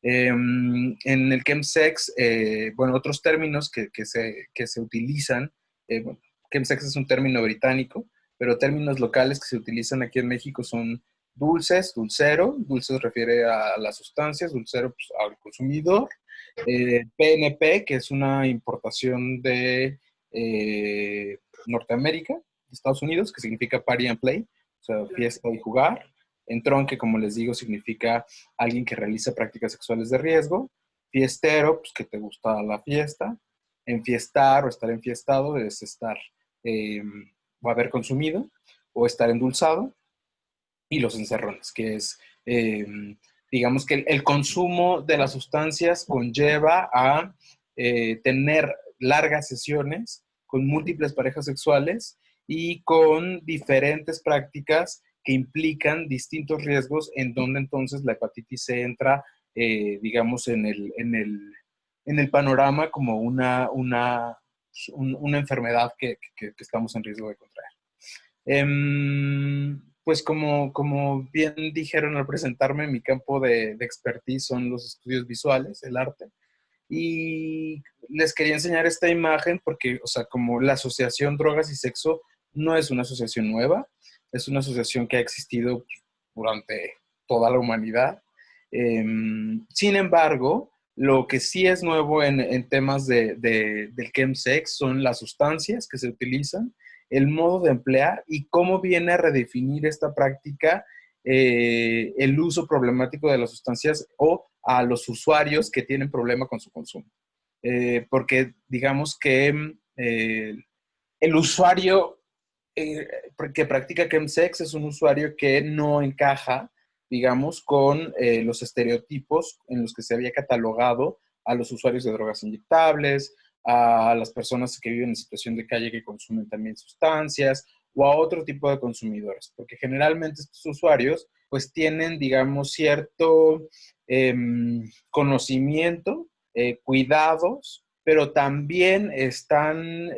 En el chemsex, bueno, otros términos que se utilizan, bueno, chemsex es un término británico, pero términos locales que se utilizan aquí en México son dulces, dulcero, dulce se refiere a las sustancias, dulcero pues, al consumidor, PNP, que es una importación de Norteamérica, de Estados Unidos, que significa party and play, o sea, fiesta y jugar. Entrón, que como les digo, significa alguien que realiza prácticas sexuales de riesgo. Fiestero, pues que te gusta la fiesta. Enfiestar o estar enfiestado es estar o haber consumido o estar endulzado. Y los encerrones, que es, digamos que el consumo de las sustancias conlleva a tener largas sesiones con múltiples parejas sexuales y con diferentes prácticas que implican distintos riesgos en donde entonces la hepatitis C entra, digamos, en el panorama como una enfermedad que estamos en riesgo de contraer. Pues como bien dijeron al presentarme, mi campo de expertise son los estudios visuales, el arte. Y les quería enseñar esta imagen porque, o sea, como la asociación drogas y sexo no es una asociación nueva, es una asociación que ha existido durante toda la humanidad. Sin embargo, lo que sí es nuevo en temas del chemsex son las sustancias que se utilizan, el modo de emplear y cómo viene a redefinir esta práctica el uso problemático de las sustancias o a los usuarios que tienen problema con su consumo. Porque digamos que el usuario que practica chemsex es un usuario que no encaja, digamos, con los estereotipos en los que se había catalogado a los usuarios de drogas inyectables, a las personas que viven en situación de calle que consumen también sustancias o a otro tipo de consumidores, porque generalmente estos usuarios pues tienen, digamos, cierto conocimiento, cuidados, pero también están,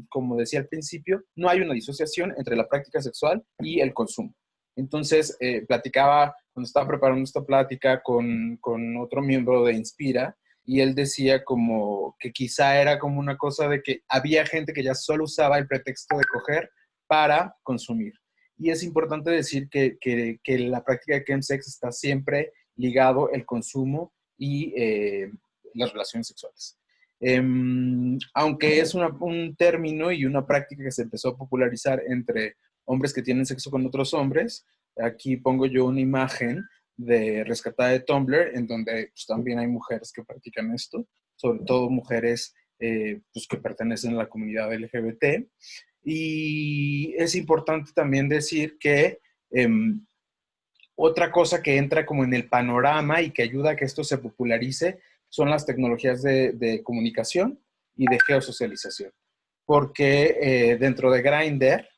como decía al principio, no hay una disociación entre la práctica sexual y el consumo. Entonces, platicaba, cuando estaba preparando esta plática con otro miembro de Inspira, y él decía como que quizá era como una cosa de que había gente que ya solo usaba el pretexto de coger para consumir. Y es importante decir que la práctica de chemsex está siempre ligado el consumo y las relaciones sexuales. Aunque es un término y una práctica que se empezó a popularizar entre hombres que tienen sexo con otros hombres, aquí pongo yo una imagen rescatada de Tumblr, en donde pues, también hay mujeres que practican esto, sobre todo mujeres pues, que pertenecen a la comunidad LGBT. Y es importante también decir que otra cosa que entra como en el panorama y que ayuda a que esto se popularice son las tecnologías de comunicación y de geosocialización. Porque dentro de Grindr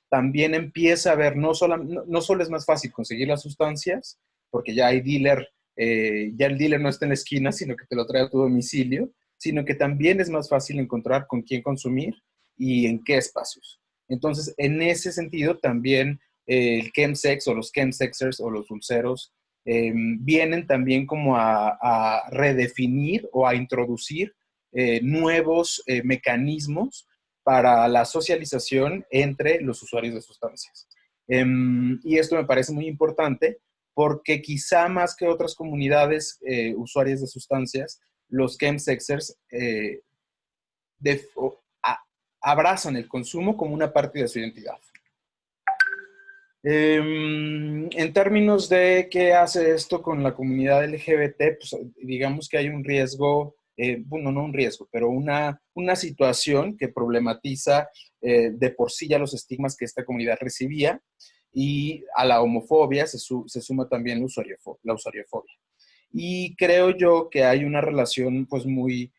también empieza a ver, no solo es más fácil conseguir las sustancias, porque ya hay dealer, ya el dealer no está en la esquina, sino que te lo trae a tu domicilio, sino que también es más fácil encontrar con quién consumir y en qué espacios. Entonces, en ese sentido, también el chemsex o los chemsexers o los dulceros vienen también como a redefinir o a introducir nuevos mecanismos para la socialización entre los usuarios de sustancias. Y esto me parece muy importante porque quizá más que otras comunidades usuarias de sustancias, los chemsexers abrazan el consumo como una parte de su identidad. En términos de qué hace esto con la comunidad LGBT, pues digamos que hay un riesgo, bueno, no un riesgo, pero una situación que problematiza de por sí ya los estigmas que esta comunidad recibía, y a la homofobia se suma también la usuariofobia. Y creo yo que hay una relación pues muy,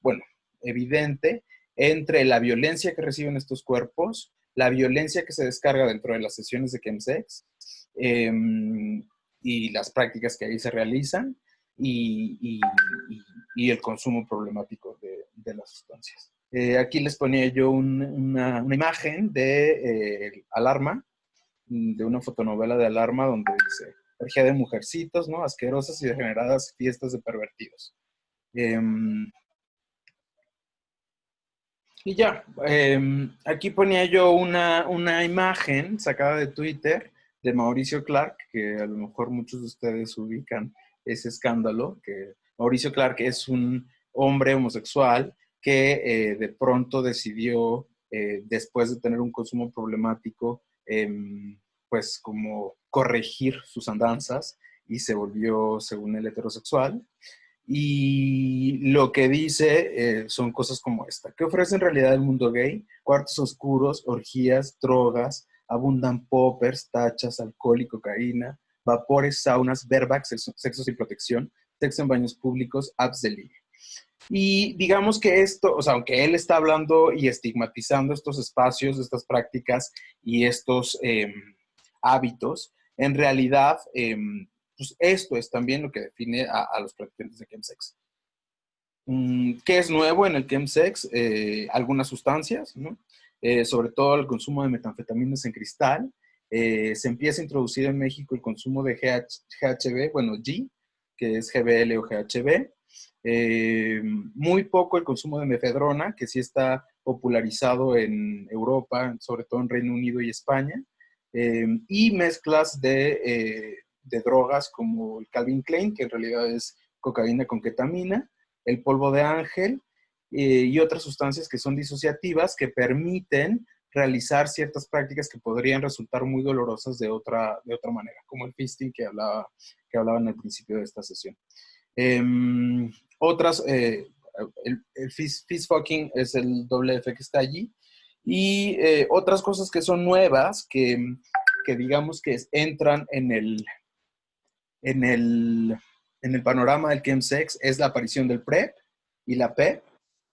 bueno, evidente entre la violencia que reciben estos cuerpos, la violencia que se descarga dentro de las sesiones de chemsex y las prácticas que ahí se realizan y el consumo problemático de las sustancias. Aquí les ponía yo una imagen de Alarma, de una fotonovela de Alarma donde dice, orgía de mujercitos, ¿no? Asquerosas y degeneradas fiestas de pervertidos. Y ya, aquí ponía yo una imagen sacada de Twitter de Mauricio Clark, que a lo mejor muchos de ustedes ubican ese escándalo, que Mauricio Clark es un hombre homosexual que de pronto decidió, después de tener un consumo problemático, pues como corregir sus andanzas y se volvió, según él, heterosexual. Y lo que dice son cosas como esta. ¿Qué ofrece en realidad el mundo gay? Cuartos oscuros, orgías, drogas, abundan poppers, tachas, alcohol y cocaína, vapores, saunas, barebacks, sexo sin protección, sexo en baños públicos, apps de ligue. Y digamos que esto, o sea, aunque él está hablando y estigmatizando estos espacios, estas prácticas y estos hábitos, en realidad, pues esto es también lo que define a los practicantes de chemsex. ¿Qué es nuevo en el chemsex? Algunas sustancias, ¿no? Sobre todo el consumo de metanfetaminas en cristal. Se empieza a introducir en México el consumo de GHB, bueno, G, que es GBL o GHB. Muy poco el consumo de mefedrona, que sí está popularizado en Europa, sobre todo en Reino Unido y España. Y mezclas de drogas como el Calvin Klein, que en realidad es cocaína con ketamina, el polvo de ángel y otras sustancias que son disociativas que permiten realizar ciertas prácticas que podrían resultar muy dolorosas de otra manera, como el fisting que hablaban al principio de esta sesión. Otras, el fist fucking es el doble F que está allí. Y otras cosas que son nuevas, que digamos que entran en el panorama del chemsex, es la aparición del PrEP y la PEP,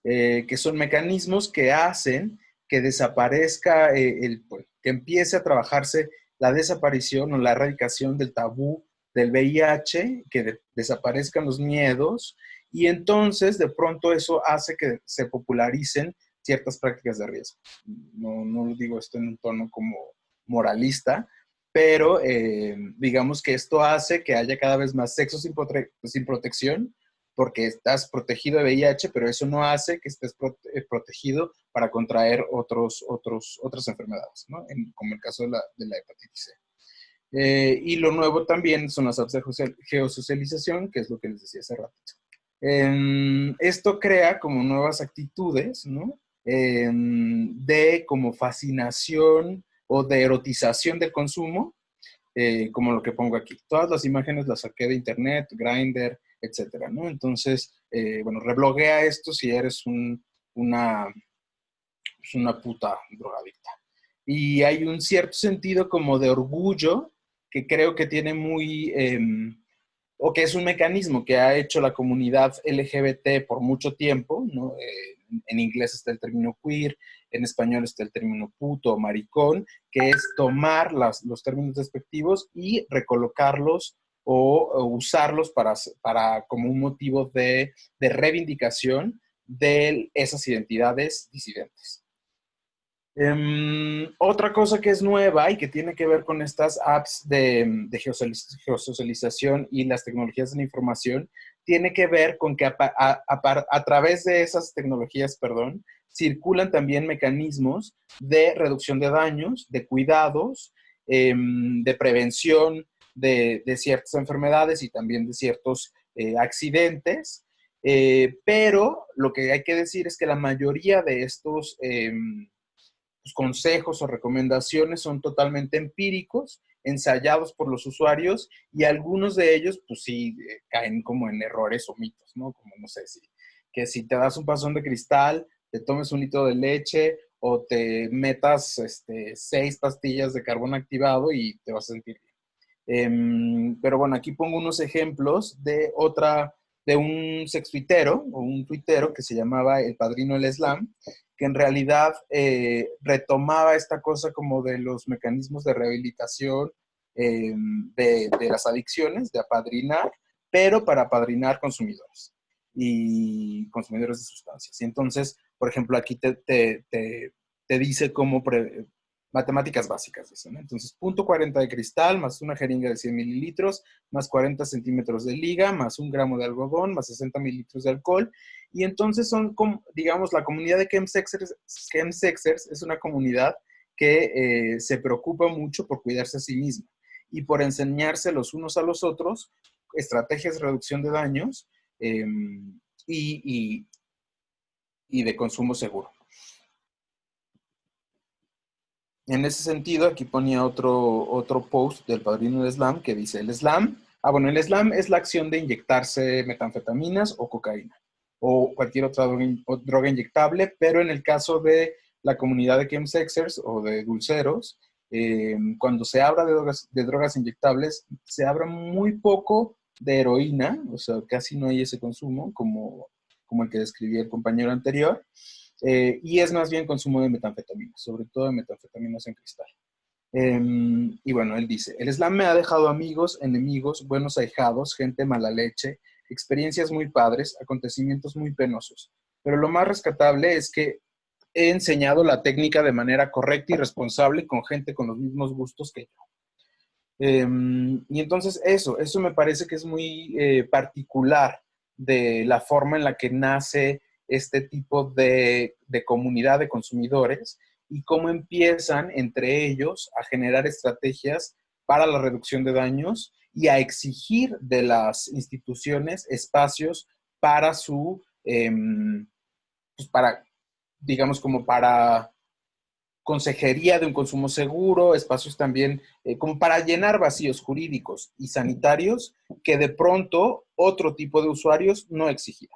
que son mecanismos que hacen que desaparezca, que empiece a trabajarse la desaparición o la erradicación del tabú del VIH, que desaparezcan los miedos, y entonces de pronto eso hace que se popularicen ciertas prácticas de riesgo. No lo digo esto en un tono como moralista, pero digamos que esto hace que haya cada vez más sexo sin protección, porque estás protegido de VIH, pero eso no hace que estés protegido para contraer otras enfermedades, ¿no? Como el caso de la hepatitis C. Y lo nuevo también son las apps de geosocialización, que es lo que les decía hace ratito. Esto crea como nuevas actitudes, ¿no? De como fascinación o de erotización del consumo, como lo que pongo aquí. Todas las imágenes las saqué de internet, Grindr, etcétera, ¿no? Entonces, bueno, rebloguea esto si eres una puta drogadicta. Y hay un cierto sentido como de orgullo que creo que tiene muy, o que es un mecanismo que ha hecho la comunidad LGBT por mucho tiempo, ¿no? En inglés está el término queer, en español está el término puto o maricón, que es tomar los términos despectivos y recolocarlos o usarlos para como un motivo de reivindicación de esas identidades disidentes. Otra cosa que es nueva y que tiene que ver con estas apps de geosocialización y las tecnologías de la información, tiene que ver con que a través de esas tecnologías, circulan también mecanismos de reducción de daños, de cuidados, de prevención de ciertas enfermedades y también de ciertos accidentes. Pero lo que hay que decir es que la mayoría de estos consejos o recomendaciones son totalmente empíricos, ensayados por los usuarios, y algunos de ellos, pues sí, caen como en errores o mitos, ¿no? Como, no sé, que si te das un pasón de cristal, te tomes un litro de leche o te metas 6 pastillas de carbón activado y te vas a sentir bien. Pero bueno, aquí pongo unos ejemplos de un sextuitero o un tuitero que se llamaba El Padrino del Slam, que en realidad retomaba esta cosa como de los mecanismos de rehabilitación de las adicciones, de apadrinar, pero para apadrinar consumidores. y consumidores de sustancias. Y entonces, por ejemplo, aquí te dice cómo matemáticas básicas, dice, ¿no? Entonces, 0.40 de cristal, más una jeringa de 100 mililitros, más 40 centímetros de liga, más 1 gramo de algodón, más 60 mililitros de alcohol. Y entonces son, digamos, la comunidad de chemsexers es una comunidad que se preocupa mucho por cuidarse a sí misma y por enseñarse los unos a los otros estrategias de reducción de daños y de consumo seguro. En ese sentido, aquí ponía otro post del padrino del slam que dice, el slam es la acción de inyectarse metanfetaminas o cocaína o cualquier otra droga inyectable, pero en el caso de la comunidad de chemsexers o de dulceros, cuando se habla de drogas inyectables, se habla muy poco de heroína, o sea, casi no hay ese consumo como el que describía el compañero anterior. Y es más bien consumo de metanfetaminas, sobre todo de metanfetaminas en cristal. Y bueno, él dice, el slam me ha dejado amigos, enemigos, buenos ahijados, gente mala leche, experiencias muy padres, acontecimientos muy penosos. Pero lo más rescatable es que he enseñado la técnica de manera correcta y responsable con gente con los mismos gustos que yo. Y entonces eso me parece que es muy particular de la forma en la que nace este tipo de comunidad de consumidores y cómo empiezan entre ellos a generar estrategias para la reducción de daños y a exigir de las instituciones espacios para su, pues para, digamos, como para consejería de un consumo seguro, espacios también como para llenar vacíos jurídicos y sanitarios que de pronto otro tipo de usuarios no exigía.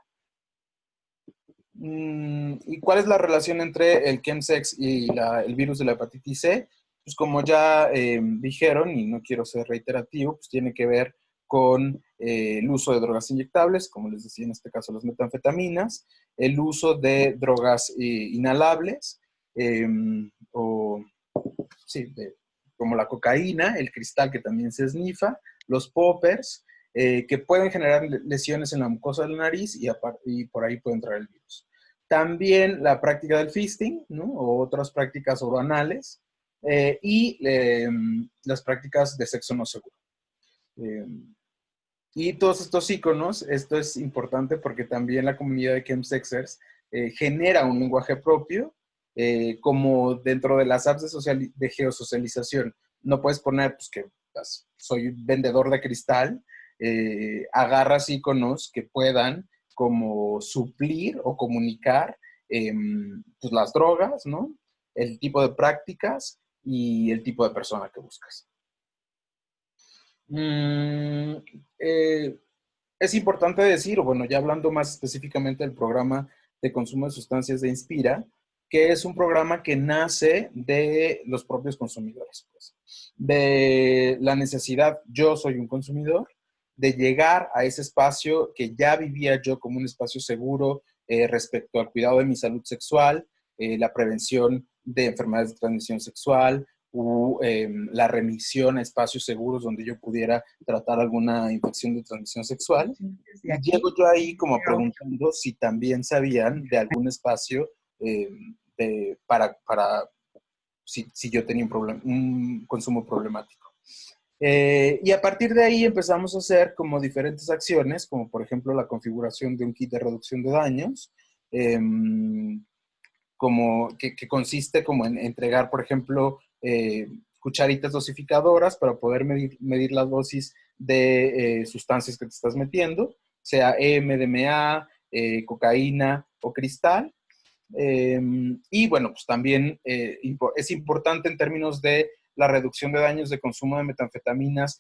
¿Y cuál es la relación entre el chemsex y el virus de la hepatitis C? Pues como ya dijeron, y no quiero ser reiterativo, pues tiene que ver con el uso de drogas inyectables, como les decía en este caso las metanfetaminas, el uso de drogas inhalables, como la cocaína, el cristal que también se esnifa, los poppers, que pueden generar lesiones en la mucosa de la nariz y por ahí puede entrar el virus. También la práctica del fisting, ¿no? O otras prácticas oroanales y las prácticas de sexo no seguro. Y todos estos íconos, esto es importante porque también la comunidad de chemsexers genera un lenguaje propio, como dentro de las apps de geosocialización. No puedes poner pues, que soy vendedor de cristal, agarras íconos que puedan como suplir o comunicar pues, las drogas, ¿no? El tipo de prácticas y el tipo de persona que buscas. Es importante decir, o bueno, ya hablando más específicamente del programa de consumo de sustancias de Inspira, que es un programa que nace de los propios consumidores, pues, de la necesidad, yo soy un consumidor, de llegar a ese espacio que ya vivía yo como un espacio seguro respecto al cuidado de mi salud sexual, la prevención de enfermedades de transmisión sexual, la remisión a espacios seguros donde yo pudiera tratar alguna infección de transmisión sexual. Y llego yo ahí como preguntando si también sabían de algún espacio para si yo tenía un consumo problemático. Y a partir de ahí empezamos a hacer como diferentes acciones, como por ejemplo la configuración de un kit de reducción de daños, como que consiste como en entregar, por ejemplo, cucharitas dosificadoras para poder medir la dosis de sustancias que te estás metiendo, sea MDMA, cocaína o cristal. Y bueno, pues también es importante en términos de la reducción de daños de consumo de metanfetaminas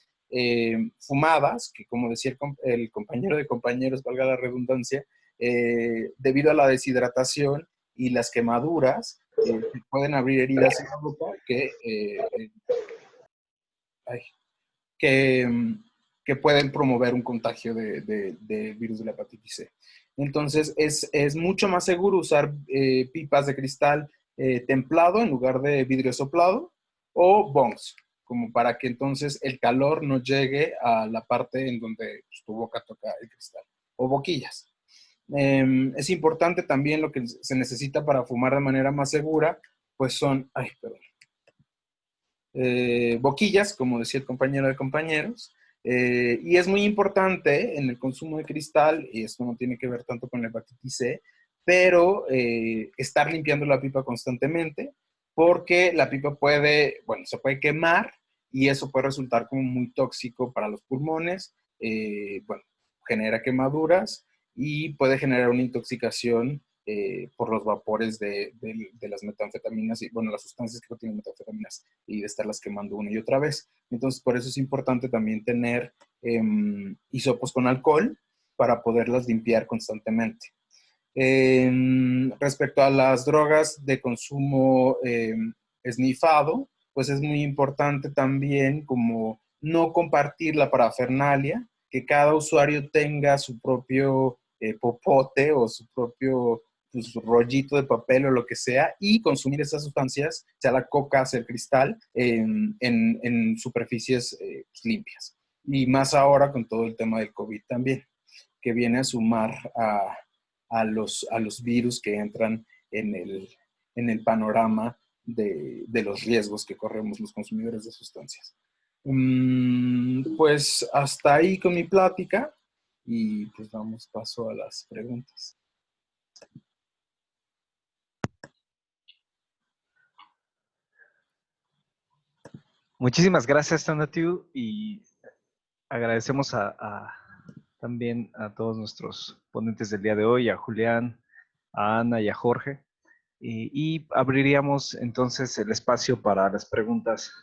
fumadas, que como decía el compañero de compañeros, valga la redundancia, debido a la deshidratación y las quemaduras, pueden abrir heridas en la boca que pueden promover un contagio de virus de la hepatitis C. Entonces, es mucho más seguro usar pipas de cristal templado en lugar de vidrio soplado o bongs, como para que entonces el calor no llegue a la parte en donde pues, tu boca toca el cristal, o boquillas. Es importante también lo que se necesita para fumar de manera más segura, pues son, boquillas, como decía el compañero de compañeros, y es muy importante en el consumo de cristal, y esto no tiene que ver tanto con la hepatitis C, pero estar limpiando la pipa constantemente, porque la pipa se puede quemar y eso puede resultar como muy tóxico para los pulmones, genera quemaduras y puede generar una intoxicación por los vapores de las metanfetaminas y, las sustancias que contienen metanfetaminas y de estarlas quemando una y otra vez. Entonces, por eso es importante también tener hisopos con alcohol para poderlas limpiar constantemente. Respecto a las drogas de consumo esnifado, pues es muy importante también como no compartir la parafernalia, que cada usuario tenga su propio popote o su propio su rollito de papel o lo que sea, y consumir esas sustancias, sea la coca, sea el cristal, en superficies limpias. Y más ahora con todo el tema del COVID también, que viene a sumar a los virus que entran en el panorama de los riesgos que corremos los consumidores de sustancias. Pues hasta ahí con mi plática y pues damos paso a las preguntas. Muchísimas gracias, Tonatiuh, y agradecemos también a todos nuestros ponentes del día de hoy, a Julián, a Ana y a Jorge. Y abriríamos entonces el espacio para las preguntas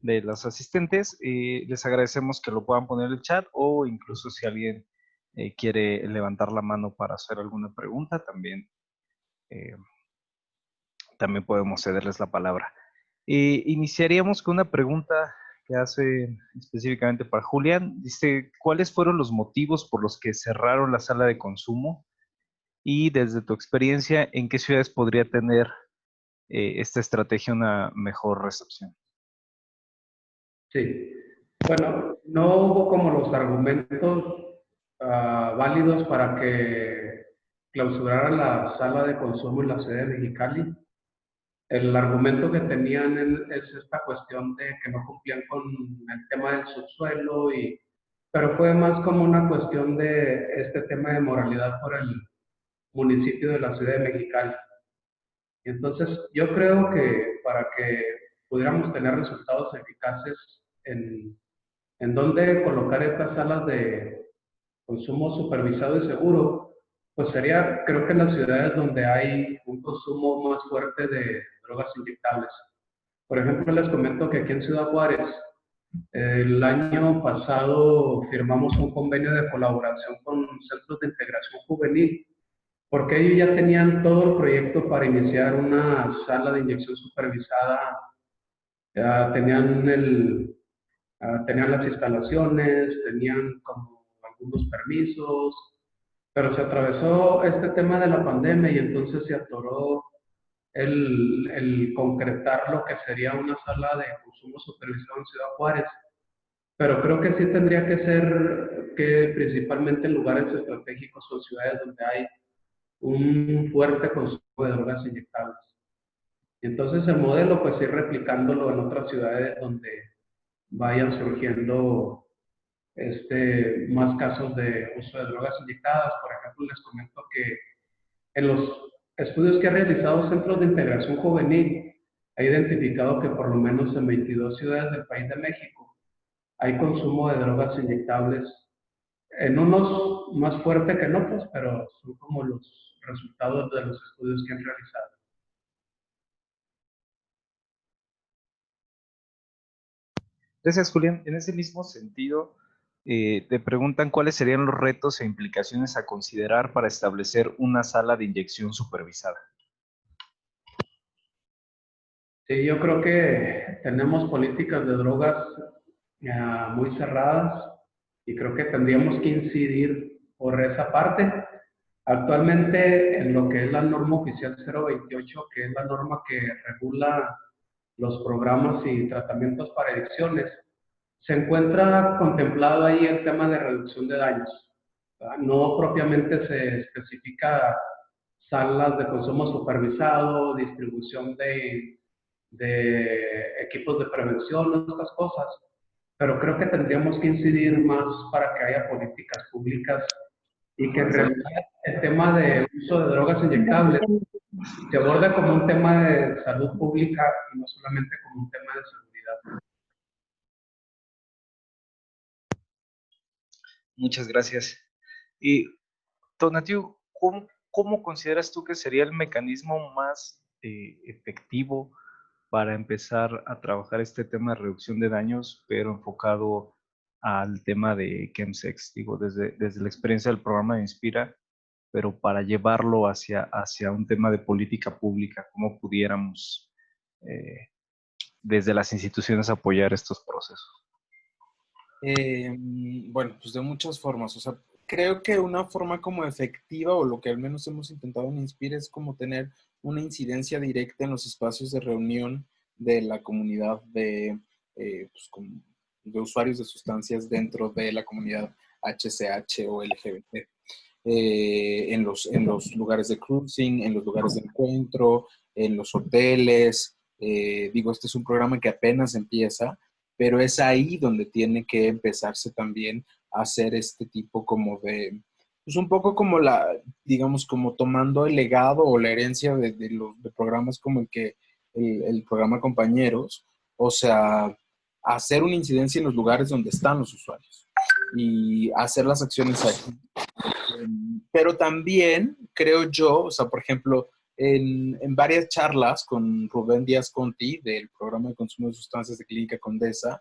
de los asistentes. Les agradecemos que lo puedan poner en el chat o incluso si alguien quiere levantar la mano para hacer alguna pregunta, también podemos cederles la palabra. Iniciaríamos con una pregunta que hace específicamente para Julián. Dice, ¿cuáles fueron los motivos por los que cerraron la sala de consumo? Y desde tu experiencia, ¿en qué ciudades podría tener esta estrategia una mejor recepción? Sí. Bueno, no hubo como los argumentos válidos para que clausuraran la sala de consumo en la sede de Mexicali. El argumento que tenían es esta cuestión de que no cumplían con el tema del subsuelo, pero fue más como una cuestión de este tema de moralidad por el municipio de la ciudad de Mexicali. Entonces, yo creo que para que pudiéramos tener resultados eficaces en dónde colocar estas salas de consumo supervisado y seguro, pues sería, creo que en las ciudades donde hay un consumo más fuerte de drogas inyectables. Por ejemplo, les comento que aquí en Ciudad Juárez, el año pasado firmamos un convenio de colaboración con centros de integración juvenil, porque ellos ya tenían todo el proyecto para iniciar una sala de inyección supervisada, ya tenían las instalaciones, tenían como algunos permisos, pero se atravesó este tema de la pandemia y entonces se atoró el concretar lo que sería una sala de consumo supervisado en Ciudad Juárez. Pero creo que sí tendría que ser que principalmente en lugares estratégicos o ciudades donde hay un fuerte consumo de drogas inyectables. Y entonces el modelo, pues ir replicándolo en otras ciudades donde vayan surgiendo más casos de uso de drogas inyectadas. Por ejemplo, les comento que en los estudios que ha realizado Centros de Integración Juvenil, ha identificado que por lo menos en 22 ciudades del país de México hay consumo de drogas inyectables, en unos más fuerte que en otros, pero son como los resultados de los estudios que han realizado. Gracias, Julián. En ese mismo sentido, te preguntan cuáles serían los retos e implicaciones a considerar para establecer una sala de inyección supervisada. Sí, yo creo que tenemos políticas de drogas muy cerradas y creo que tendríamos que incidir por esa parte. Actualmente, en lo que es la norma oficial 028, que es la norma que regula los programas y tratamientos para adicciones, se encuentra contemplado ahí el tema de reducción de daños. No propiamente se especifica salas de consumo supervisado, distribución de equipos de prevención, estas cosas, pero creo que tendríamos que incidir más para que haya políticas públicas y que en realidad el tema de uso de drogas inyectables se aborde como un tema de salud pública y no solamente como un tema de seguridad. Muchas gracias. Y Tonatiuh, ¿cómo consideras tú que sería el mecanismo más efectivo para empezar a trabajar este tema de reducción de daños, pero enfocado al tema de chemsex? Digo, desde la experiencia del programa de Inspira, pero para llevarlo hacia un tema de política pública, ¿cómo pudiéramos desde las instituciones apoyar estos procesos? Bueno, pues de muchas formas. O sea, creo que una forma como efectiva, o lo que al menos hemos intentado en Inspire, es como tener una incidencia directa en los espacios de reunión de la comunidad pues, de usuarios de sustancias dentro de la comunidad HCH o LGBT. En los lugares de cruising, en los lugares de encuentro, en los hoteles. Digo, este es un programa que apenas empieza, pero es ahí donde tiene que empezarse también a hacer este tipo como pues un poco como digamos, como tomando el legado o la herencia de programas como el programa Compañeros, o sea, hacer una incidencia en los lugares donde están los usuarios y hacer las acciones aquí. Pero también creo yo, o sea, por ejemplo, en varias charlas con Rubén Díaz Conti del programa de consumo de sustancias de Clínica Condesa,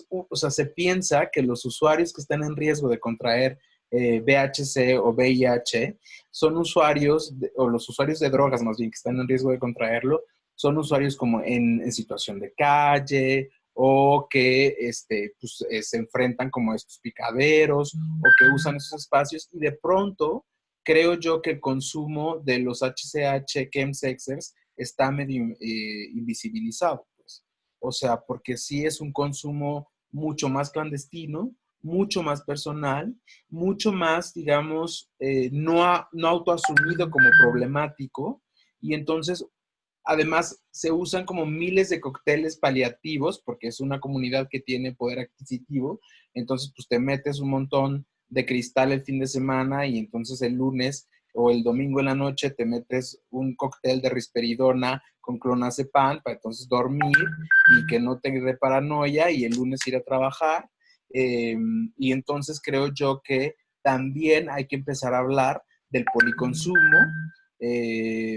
o sea, se piensa que los usuarios que están en riesgo de contraer VHC o VIH son usuarios, o los usuarios de drogas más bien que están en riesgo de contraerlo, son usuarios como en situación de calle o que pues, se enfrentan como a estos picaderos o que usan esos espacios y de pronto creo yo que el consumo de los HCH chemsexers está medio invisibilizado, pues. O sea, porque sí es un consumo mucho más clandestino, mucho más personal, mucho más, digamos, no autoasumido como problemático, y entonces además, se usan como miles de cócteles paliativos, porque es una comunidad que tiene poder adquisitivo. Entonces, pues te metes un montón de cristal el fin de semana y entonces el lunes o el domingo en la noche te metes un cóctel de risperidona con clonazepam para entonces dormir y que no te dé paranoia y el lunes ir a trabajar. Y entonces creo yo que también hay que empezar a hablar del policonsumo,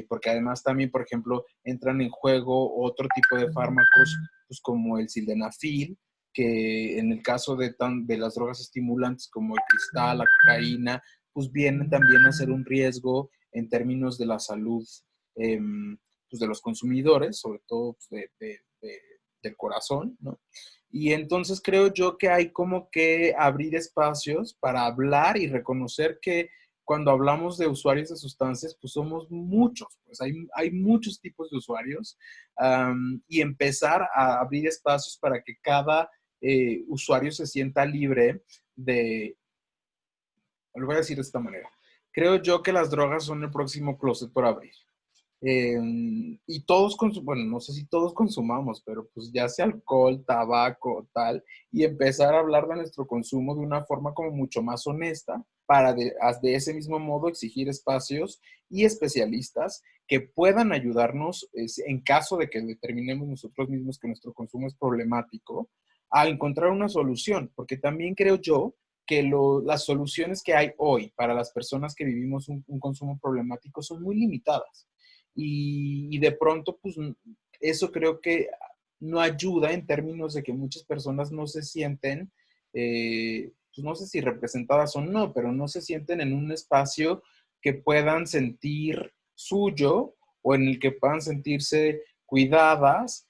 porque además también, por ejemplo, entran en juego otro tipo de fármacos, pues como el sildenafil, que en el caso de las drogas estimulantes como el cristal, la cocaína, pues vienen también a ser un riesgo en términos de la salud pues de los consumidores, sobre todo pues del corazón, ¿no? Y entonces creo yo que hay como que abrir espacios para hablar y reconocer que cuando hablamos de usuarios de sustancias, pues somos muchos, pues hay muchos tipos de usuarios, y empezar a abrir espacios para que cada usuario se sienta libre lo voy a decir de esta manera. Creo yo que las drogas son el próximo closet por abrir. Y todos, bueno, no sé si todos consumamos, pero pues ya sea alcohol, tabaco, tal, y empezar a hablar de nuestro consumo de una forma como mucho más honesta para de ese mismo modo exigir espacios y especialistas que puedan ayudarnos en caso de que determinemos nosotros mismos que nuestro consumo es problemático, a encontrar una solución, porque también creo yo que las soluciones que hay hoy para las personas que vivimos un consumo problemático son muy limitadas. Y de pronto, pues eso creo que no ayuda en términos de que muchas personas no se sienten, pues no sé si representadas o no, pero no se sienten en un espacio que puedan sentir suyo o en el que puedan sentirse cuidadas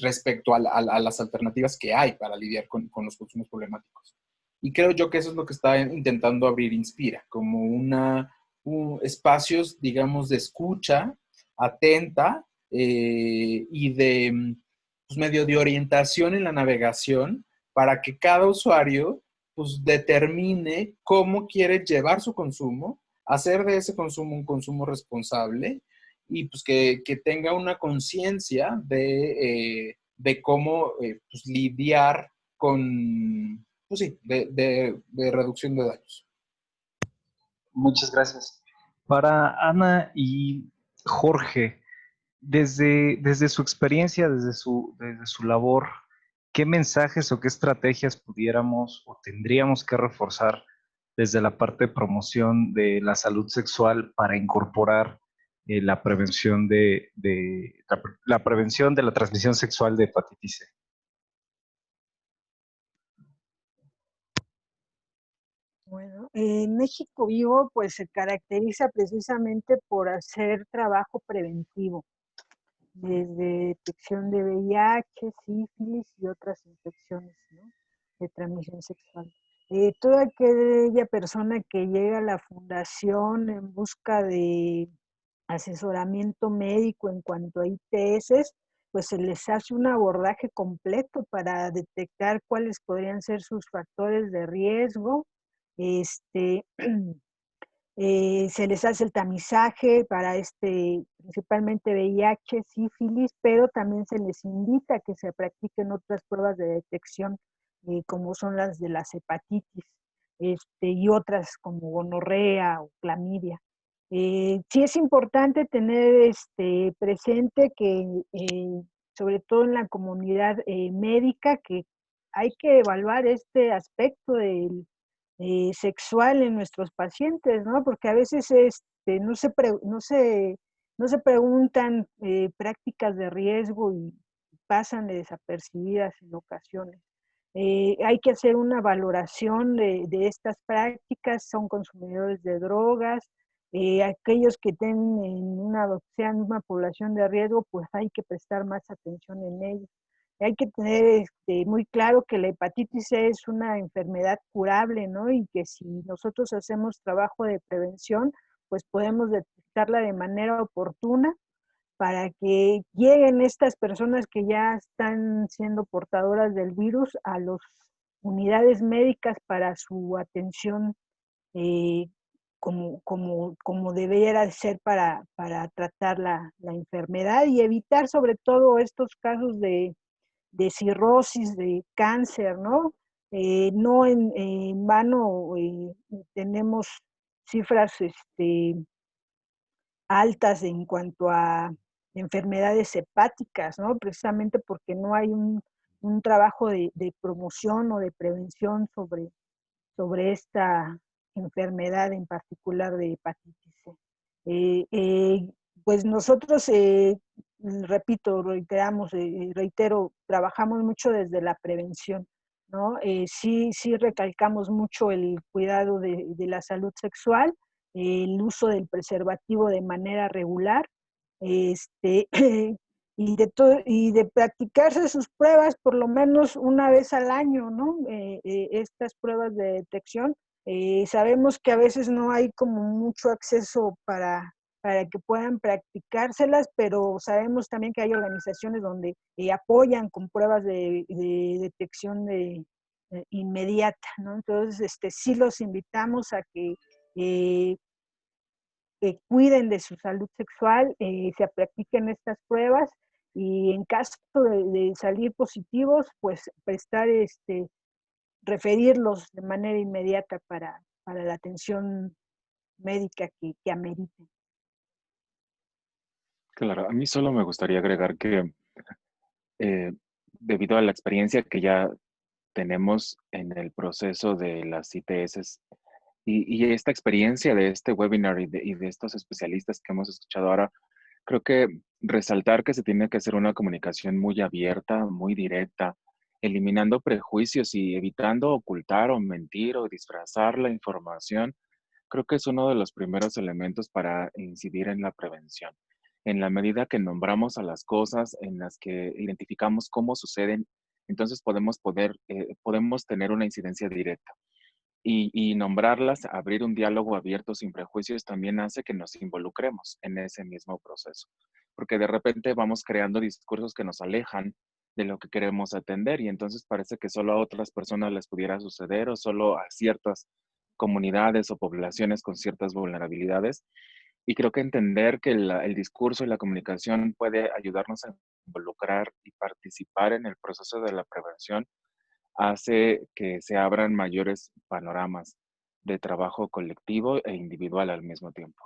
respecto a las alternativas que hay para lidiar con los consumos problemáticos. Y creo yo que eso es lo que está intentando abrir Inspira, como espacios, digamos, de escucha atenta y pues, medio de orientación en la navegación para que cada usuario pues determine cómo quiere llevar su consumo, hacer de ese consumo un consumo responsable y pues que tenga una conciencia de cómo pues, lidiar con, pues sí, de reducción de daños. Muchas gracias. Para Ana y Jorge, desde su experiencia, desde su labor, ¿qué mensajes o qué estrategias pudiéramos o tendríamos que reforzar desde la parte de promoción de la salud sexual para incorporar la prevención la prevención de la transmisión sexual de hepatitis C? Bueno, en México Vivo pues se caracteriza precisamente por hacer trabajo preventivo, desde detección de VIH, sífilis y otras infecciones, ¿no?, de transmisión sexual. Toda aquella persona que llega a la fundación en busca de asesoramiento médico en cuanto a ITS, pues se les hace un abordaje completo para detectar cuáles podrían ser sus factores de riesgo. Este, se les hace el tamizaje para principalmente VIH, sífilis, pero también se les invita a que se practiquen otras pruebas de detección, como son las de las hepatitis, y otras como gonorrea o clamidia. Sí es importante tener presente que, sobre todo en la comunidad médica, que hay que evaluar este aspecto del sexual en nuestros pacientes, ¿no? Porque a veces no se preguntan prácticas de riesgo y pasan desapercibidas en ocasiones. Hay que hacer una valoración de estas prácticas, son consumidores de drogas, aquellos que sean una población de riesgo, pues hay que prestar más atención en ellos. Hay que tener muy claro que la hepatitis C es una enfermedad curable, ¿no? Y que si nosotros hacemos trabajo de prevención, pues podemos detectarla de manera oportuna para que lleguen estas personas que ya están siendo portadoras del virus a las unidades médicas para su atención, eh, como debería ser para tratar la enfermedad y evitar sobre todo estos casos de cirrosis, de cáncer, ¿no? No en vano tenemos cifras altas en cuanto a enfermedades hepáticas, ¿no? Precisamente porque no hay un trabajo de promoción o de prevención sobre esta enfermedad en particular de hepatitis C. Pues nosotros, repito, reitero, trabajamos mucho desde la prevención, ¿no? Sí recalcamos mucho el cuidado de la salud sexual, el uso del preservativo de manera regular, y de practicarse sus pruebas por lo menos una vez al año, ¿no? Estas pruebas de detección. Sabemos que a veces no hay como mucho acceso para que puedan practicárselas, pero sabemos también que hay organizaciones donde apoyan con pruebas de detección inmediata, ¿no? Entonces, sí los invitamos a eh, que cuiden de su salud sexual, se practiquen estas pruebas y en caso de salir positivos, pues referirlos de manera inmediata para la atención médica que amerite. Claro, a mí solo me gustaría agregar que eh, debido a la experiencia que ya tenemos en el proceso de las ITS y esta experiencia de este webinar y de estos especialistas que hemos escuchado ahora, creo que resaltar que se tiene que hacer una comunicación muy abierta, muy directa, eliminando prejuicios y evitando ocultar o mentir o disfrazar la información. Creo que es uno de los primeros elementos para incidir en la prevención. En la medida que nombramos a las cosas, en las que identificamos cómo suceden, entonces podemos tener una incidencia directa. Y nombrarlas, abrir un diálogo abierto sin prejuicios también hace que nos involucremos en ese mismo proceso. Porque de repente vamos creando discursos que nos alejan de lo que queremos atender y entonces parece que solo a otras personas les pudiera suceder o solo a ciertas comunidades o poblaciones con ciertas vulnerabilidades. Y creo que entender que el discurso y la comunicación puede ayudarnos a involucrar y participar en el proceso de la prevención hace que se abran mayores panoramas de trabajo colectivo e individual al mismo tiempo.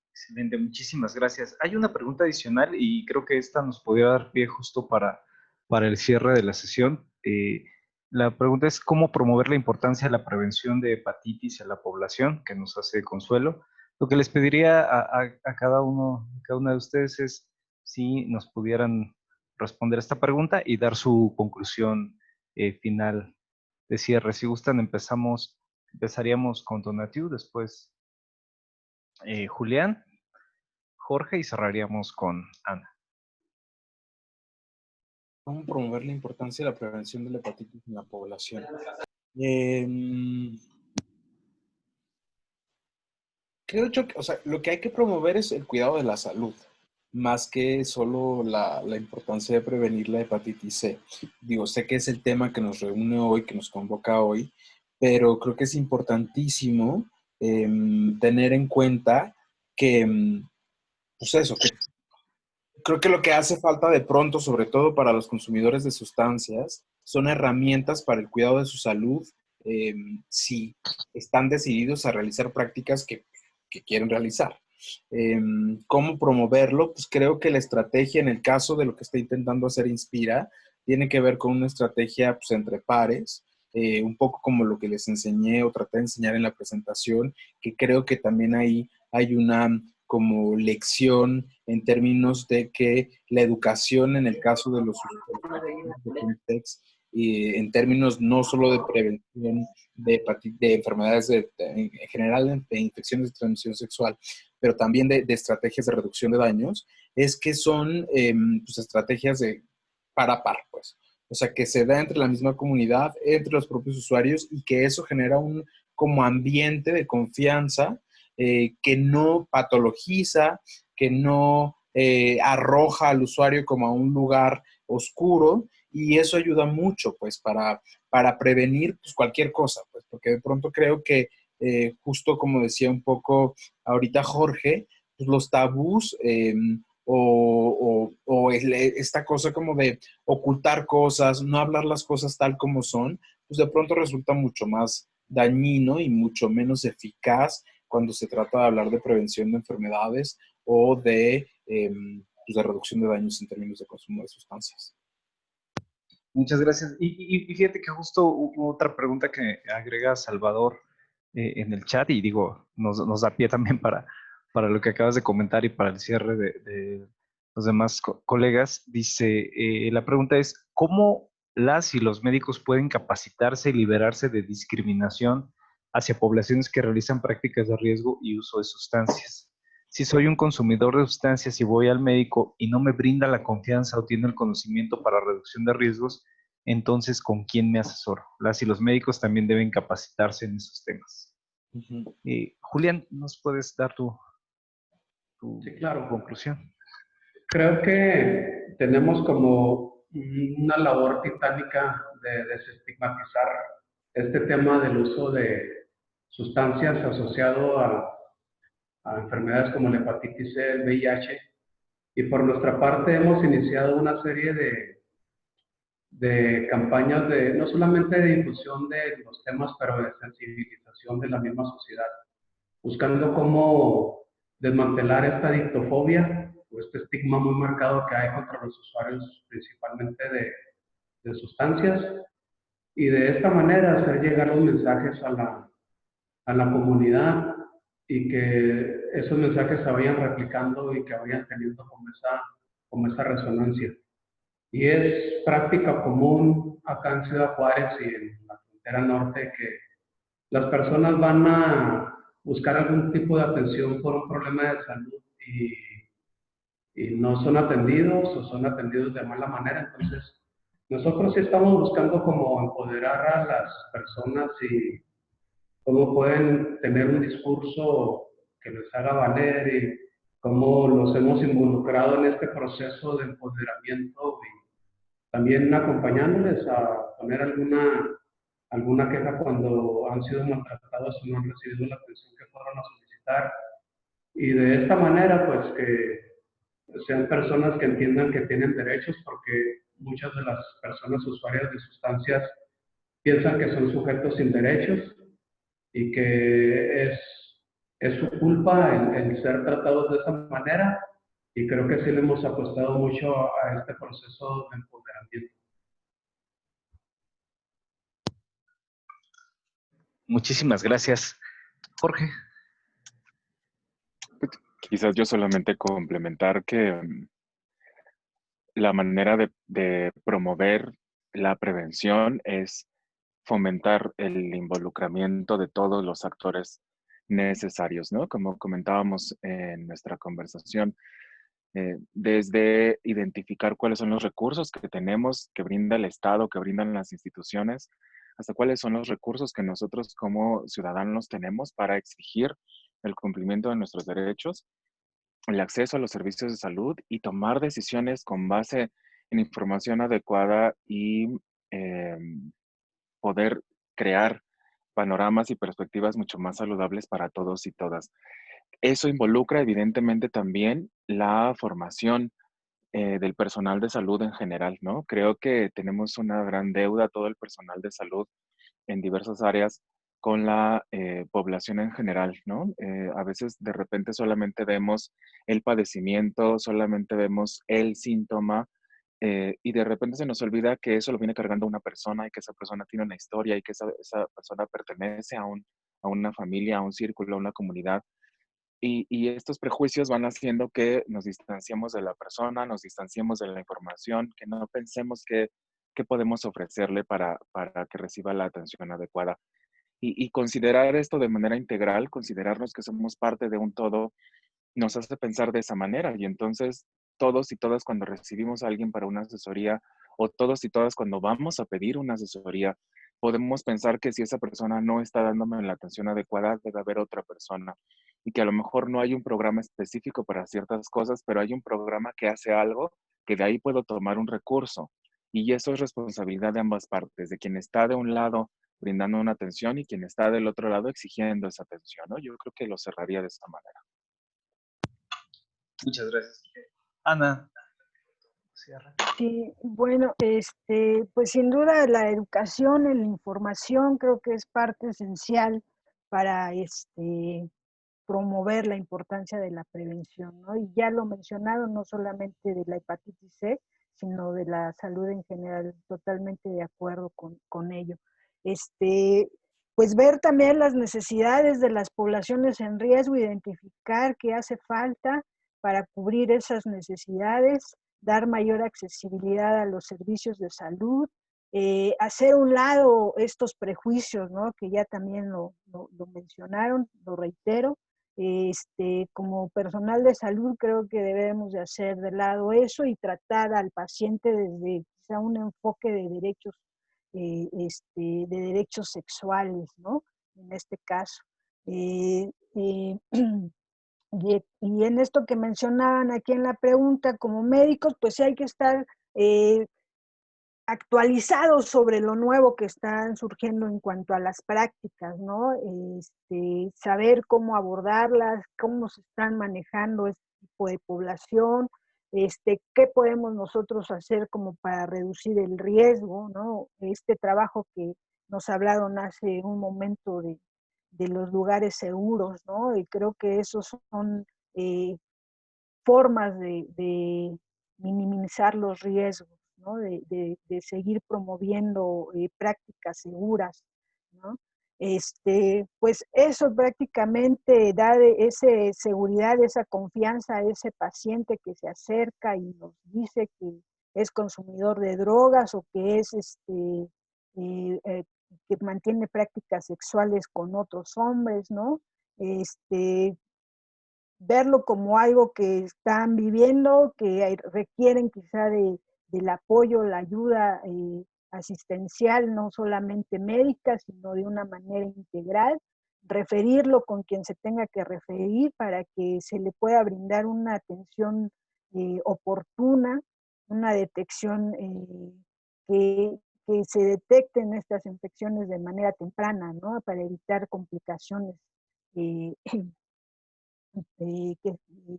Excelente, muchísimas gracias. Hay una pregunta adicional y creo que esta nos podría dar pie justo para el cierre de la sesión. La pregunta es cómo promover la importancia de la prevención de hepatitis en la población, que nos hace Consuelo. Lo que les pediría a cada una de ustedes es si nos pudieran responder esta pregunta y dar su conclusión final de cierre. Si gustan, empezaríamos con Donatiu, después Julián, Jorge y cerraríamos con Ana. ¿Cómo promover la importancia de la prevención de la hepatitis en la población? Creo yo que, o sea, lo que hay que promover es el cuidado de la salud, más que solo la importancia de prevenir la hepatitis C. Digo, sé que es el tema que nos reúne hoy, que nos convoca hoy, pero creo que es importantísimo tener en cuenta que, pues eso, que creo que lo que hace falta de pronto, sobre todo para los consumidores de sustancias, son herramientas para el cuidado de su salud, si están decididos a realizar prácticas que quieren realizar. ¿Cómo promoverlo? Pues creo que la estrategia, en el caso de lo que está intentando hacer Inspira, tiene que ver con una estrategia pues, entre pares, un poco como lo que les enseñé o traté de enseñar en la presentación, que creo que también ahí hay una como lección en términos de que la educación en el caso de los usuarios y en términos no solo de prevención de enfermedades en general, de infecciones de transmisión sexual, pero también de estrategias de reducción de daños, es que son pues, estrategias de par a par, pues. O sea, que se da entre la misma comunidad, entre los propios usuarios y que eso genera un como ambiente de confianza que no patologiza, que no arroja al usuario como a un lugar oscuro y eso ayuda mucho pues para prevenir pues, cualquier cosa, pues porque de pronto creo que justo como decía un poco ahorita Jorge, pues los tabús esta cosa como de ocultar cosas, no hablar las cosas tal como son, pues de pronto resulta mucho más dañino y mucho menos eficaz cuando se trata de hablar de prevención de enfermedades o pues de reducción de daños en términos de consumo de sustancias. Muchas gracias. Y fíjate que justo hubo otra pregunta que agrega Salvador en el chat y digo, nos da pie también para lo que acabas de comentar y para el cierre de los demás colegas. Dice, la pregunta es, ¿cómo las y los médicos pueden capacitarse y liberarse de discriminación hacia poblaciones que realizan prácticas de riesgo y uso de sustancias? Si soy un consumidor de sustancias y voy al médico y no me brinda la confianza o tiene el conocimiento para reducción de riesgos, entonces, ¿con quién me asesoro? Las y los médicos también deben capacitarse en esos temas. Uh-huh. Julián, ¿nos puedes dar tu Sí, claro. conclusión? Creo que tenemos como una labor titánica de desestigmatizar este tema del uso de sustancias asociado a enfermedades como la hepatitis C, el VIH, y por nuestra parte hemos iniciado una serie de campañas de no solamente de difusión de los temas, pero de sensibilización de la misma sociedad, buscando cómo desmantelar esta dictofobia o este estigma muy marcado que hay contra los usuarios principalmente de sustancias y de esta manera hacer llegar los mensajes a la comunidad y que esos mensajes se vayan replicando y que vayan teniendo como esa resonancia. Y es práctica común acá en Ciudad Juárez y en la frontera norte que las personas van a buscar algún tipo de atención por un problema de salud y no son atendidos o son atendidos de mala manera. Entonces, nosotros sí estamos buscando como empoderar a las personas y cómo pueden tener un discurso que les haga valer cómo los hemos involucrado en este proceso de empoderamiento y también acompañándoles a poner alguna queja cuando han sido maltratados o no han recibido la atención que fueron a solicitar. Y de esta manera, pues que sean personas que entiendan que tienen derechos, porque muchas de las personas usuarias de sustancias piensan que son sujetos sin derechos y que es su culpa el ser tratados de esa manera. Y creo que sí le hemos apostado mucho a este proceso de empoderamiento. Muchísimas gracias. Jorge. Quizás yo solamente complementar que la manera de promover la prevención es fomentar el involucramiento de todos los actores necesarios, ¿no? Como comentábamos en nuestra conversación, desde identificar cuáles son los recursos que tenemos, que brinda el Estado, que brindan las instituciones, hasta cuáles son los recursos que nosotros como ciudadanos tenemos para exigir el cumplimiento de nuestros derechos, el acceso a los servicios de salud y tomar decisiones con base en información adecuada y poder crear panoramas y perspectivas mucho más saludables para todos y todas. Eso involucra evidentemente también la formación del personal de salud en general, ¿no? Creo que tenemos una gran deuda, todo el personal de salud en diversas áreas, con la población en general, ¿no? A veces de repente solamente vemos el padecimiento, solamente vemos el síntoma, y de repente se nos olvida que eso lo viene cargando una persona y que esa persona tiene una historia y que esa persona pertenece a una familia, a un círculo, a una comunidad. Y estos prejuicios van haciendo que nos distanciemos de la persona, nos distanciemos de la información, que no pensemos qué podemos ofrecerle para que reciba la atención adecuada. Y considerar esto de manera integral, considerarnos que somos parte de un todo, nos hace pensar de esa manera. Y entonces, todos y todas cuando recibimos a alguien para una asesoría, o todos y todas cuando vamos a pedir una asesoría, podemos pensar que si esa persona no está dándome la atención adecuada, debe haber otra persona. Y que a lo mejor no hay un programa específico para ciertas cosas, pero hay un programa que hace algo que de ahí puedo tomar un recurso. Y eso es responsabilidad de ambas partes, de quien está de un lado brindando una atención y quien está del otro lado exigiendo esa atención, ¿no? Yo creo que lo cerraría de esta manera. Muchas gracias. Ana. Cierra. Sí, bueno, pues sin duda la educación en la información creo que es parte esencial para promover la importancia de la prevención, ¿no? Y ya lo mencionaron, no solamente de la hepatitis C, sino de la salud en general, totalmente de acuerdo con ello. Pues ver también las necesidades de las poblaciones en riesgo, identificar qué hace falta para cubrir esas necesidades, dar mayor accesibilidad a los servicios de salud, hacer a un lado estos prejuicios, ¿no? Que ya también lo mencionaron, lo reitero. Como personal de salud creo que debemos de hacer de lado eso y tratar al paciente desde quizá un enfoque de derechos sexuales, ¿no? En este caso. Y en esto que mencionaban aquí en la pregunta, como médicos, pues sí hay que estar actualizados sobre lo nuevo que están surgiendo en cuanto a las prácticas, ¿no? Saber cómo abordarlas, cómo se están manejando este tipo de población, qué podemos nosotros hacer como para reducir el riesgo, ¿no? Este trabajo que nos hablaron hace un momento de los lugares seguros, ¿no? Y creo que esos son formas de minimizar los riesgos, ¿no? De seguir promoviendo prácticas seguras, ¿no? Pues eso prácticamente da esa seguridad, esa confianza a ese paciente que se acerca y nos dice que es consumidor de drogas o que es que mantiene prácticas sexuales con otros hombres, ¿no? Verlo como algo que están viviendo, que requieren quizá del apoyo, la ayuda asistencial, no solamente médica, sino de una manera integral, referirlo con quien se tenga que referir para que se le pueda brindar una atención oportuna, una detección que se detecten estas infecciones de manera temprana, ¿no? Para evitar complicaciones,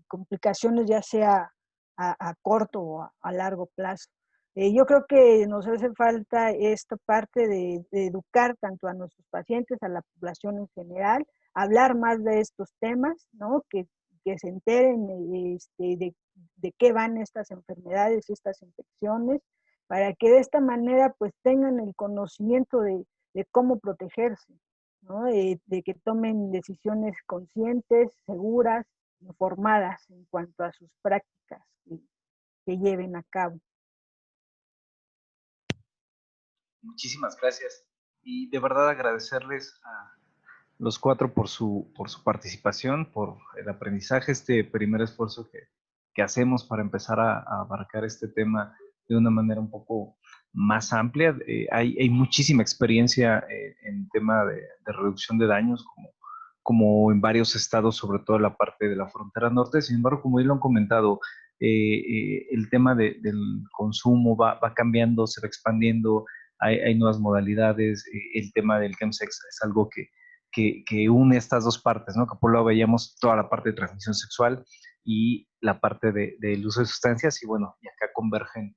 complicaciones ya sea a corto o a largo plazo. Yo creo que nos hace falta esta parte de educar tanto a nuestros pacientes, a la población en general, hablar más de estos temas, ¿no? Que se enteren de qué van estas enfermedades, estas infecciones, para que de esta manera pues tengan el conocimiento de cómo protegerse, ¿no? De que tomen decisiones conscientes, seguras, informadas en cuanto a sus prácticas que lleven a cabo. Muchísimas gracias. Y de verdad agradecerles a los 4 por su participación, por el aprendizaje, este primer esfuerzo que hacemos para empezar a abarcar este tema de una manera un poco más amplia. Hay muchísima experiencia en tema de reducción de daños, como en varios estados, sobre todo en la parte de la frontera norte. Sin embargo, como ya lo han comentado, el tema del consumo va cambiando, se va expandiendo, hay nuevas modalidades. El tema del chemsex es algo que une estas dos partes, ¿no? Que por un lado veíamos toda la parte de transmisión sexual y la parte del uso de sustancias, y bueno, y acá convergen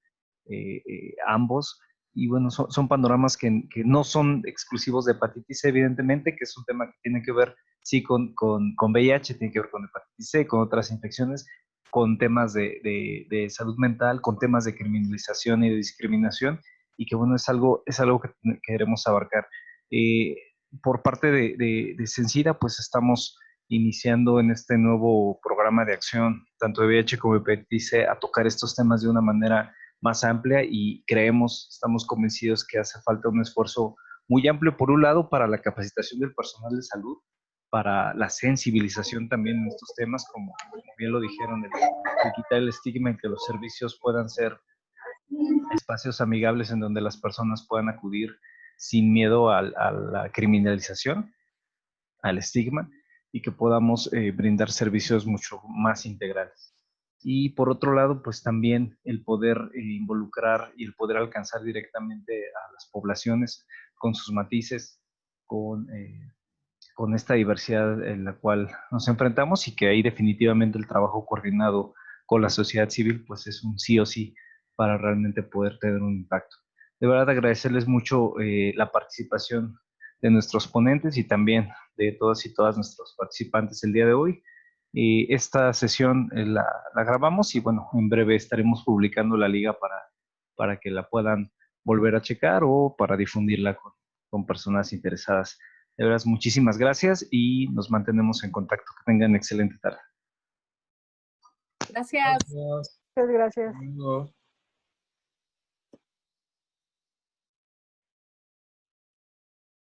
ambos. Y bueno, son panoramas que no son exclusivos de hepatitis C, evidentemente, que es un tema que tiene que ver, sí, con VIH, tiene que ver con hepatitis C, con otras infecciones, con temas de salud mental, con temas de criminalización y de discriminación, y que bueno, es algo que queremos abarcar. Por parte de Censida, pues estamos iniciando en este nuevo programa de acción, tanto de VIH como de hepatitis C, a tocar estos temas de una manera más amplia, y estamos convencidos que hace falta un esfuerzo muy amplio, por un lado, para la capacitación del personal de salud, para la sensibilización también en estos temas, como bien lo dijeron, de quitar el estigma en que los servicios puedan ser espacios amigables en donde las personas puedan acudir sin miedo a la criminalización, al estigma, y que podamos brindar servicios mucho más integrales. Y por otro lado, pues también el poder involucrar y el poder alcanzar directamente a las poblaciones con sus matices, con esta diversidad en la cual nos enfrentamos, y que ahí definitivamente el trabajo coordinado con la sociedad civil pues es un sí o sí para realmente poder tener un impacto. De verdad agradecerles mucho la participación de nuestros ponentes y también de todas y todas nuestros participantes el día de hoy. Esta sesión la grabamos, y bueno, en breve estaremos publicando la liga para que la puedan volver a checar o para difundirla con personas interesadas. De verdad, muchísimas gracias y nos mantenemos en contacto. Que tengan excelente tarde. Gracias. Muchas gracias.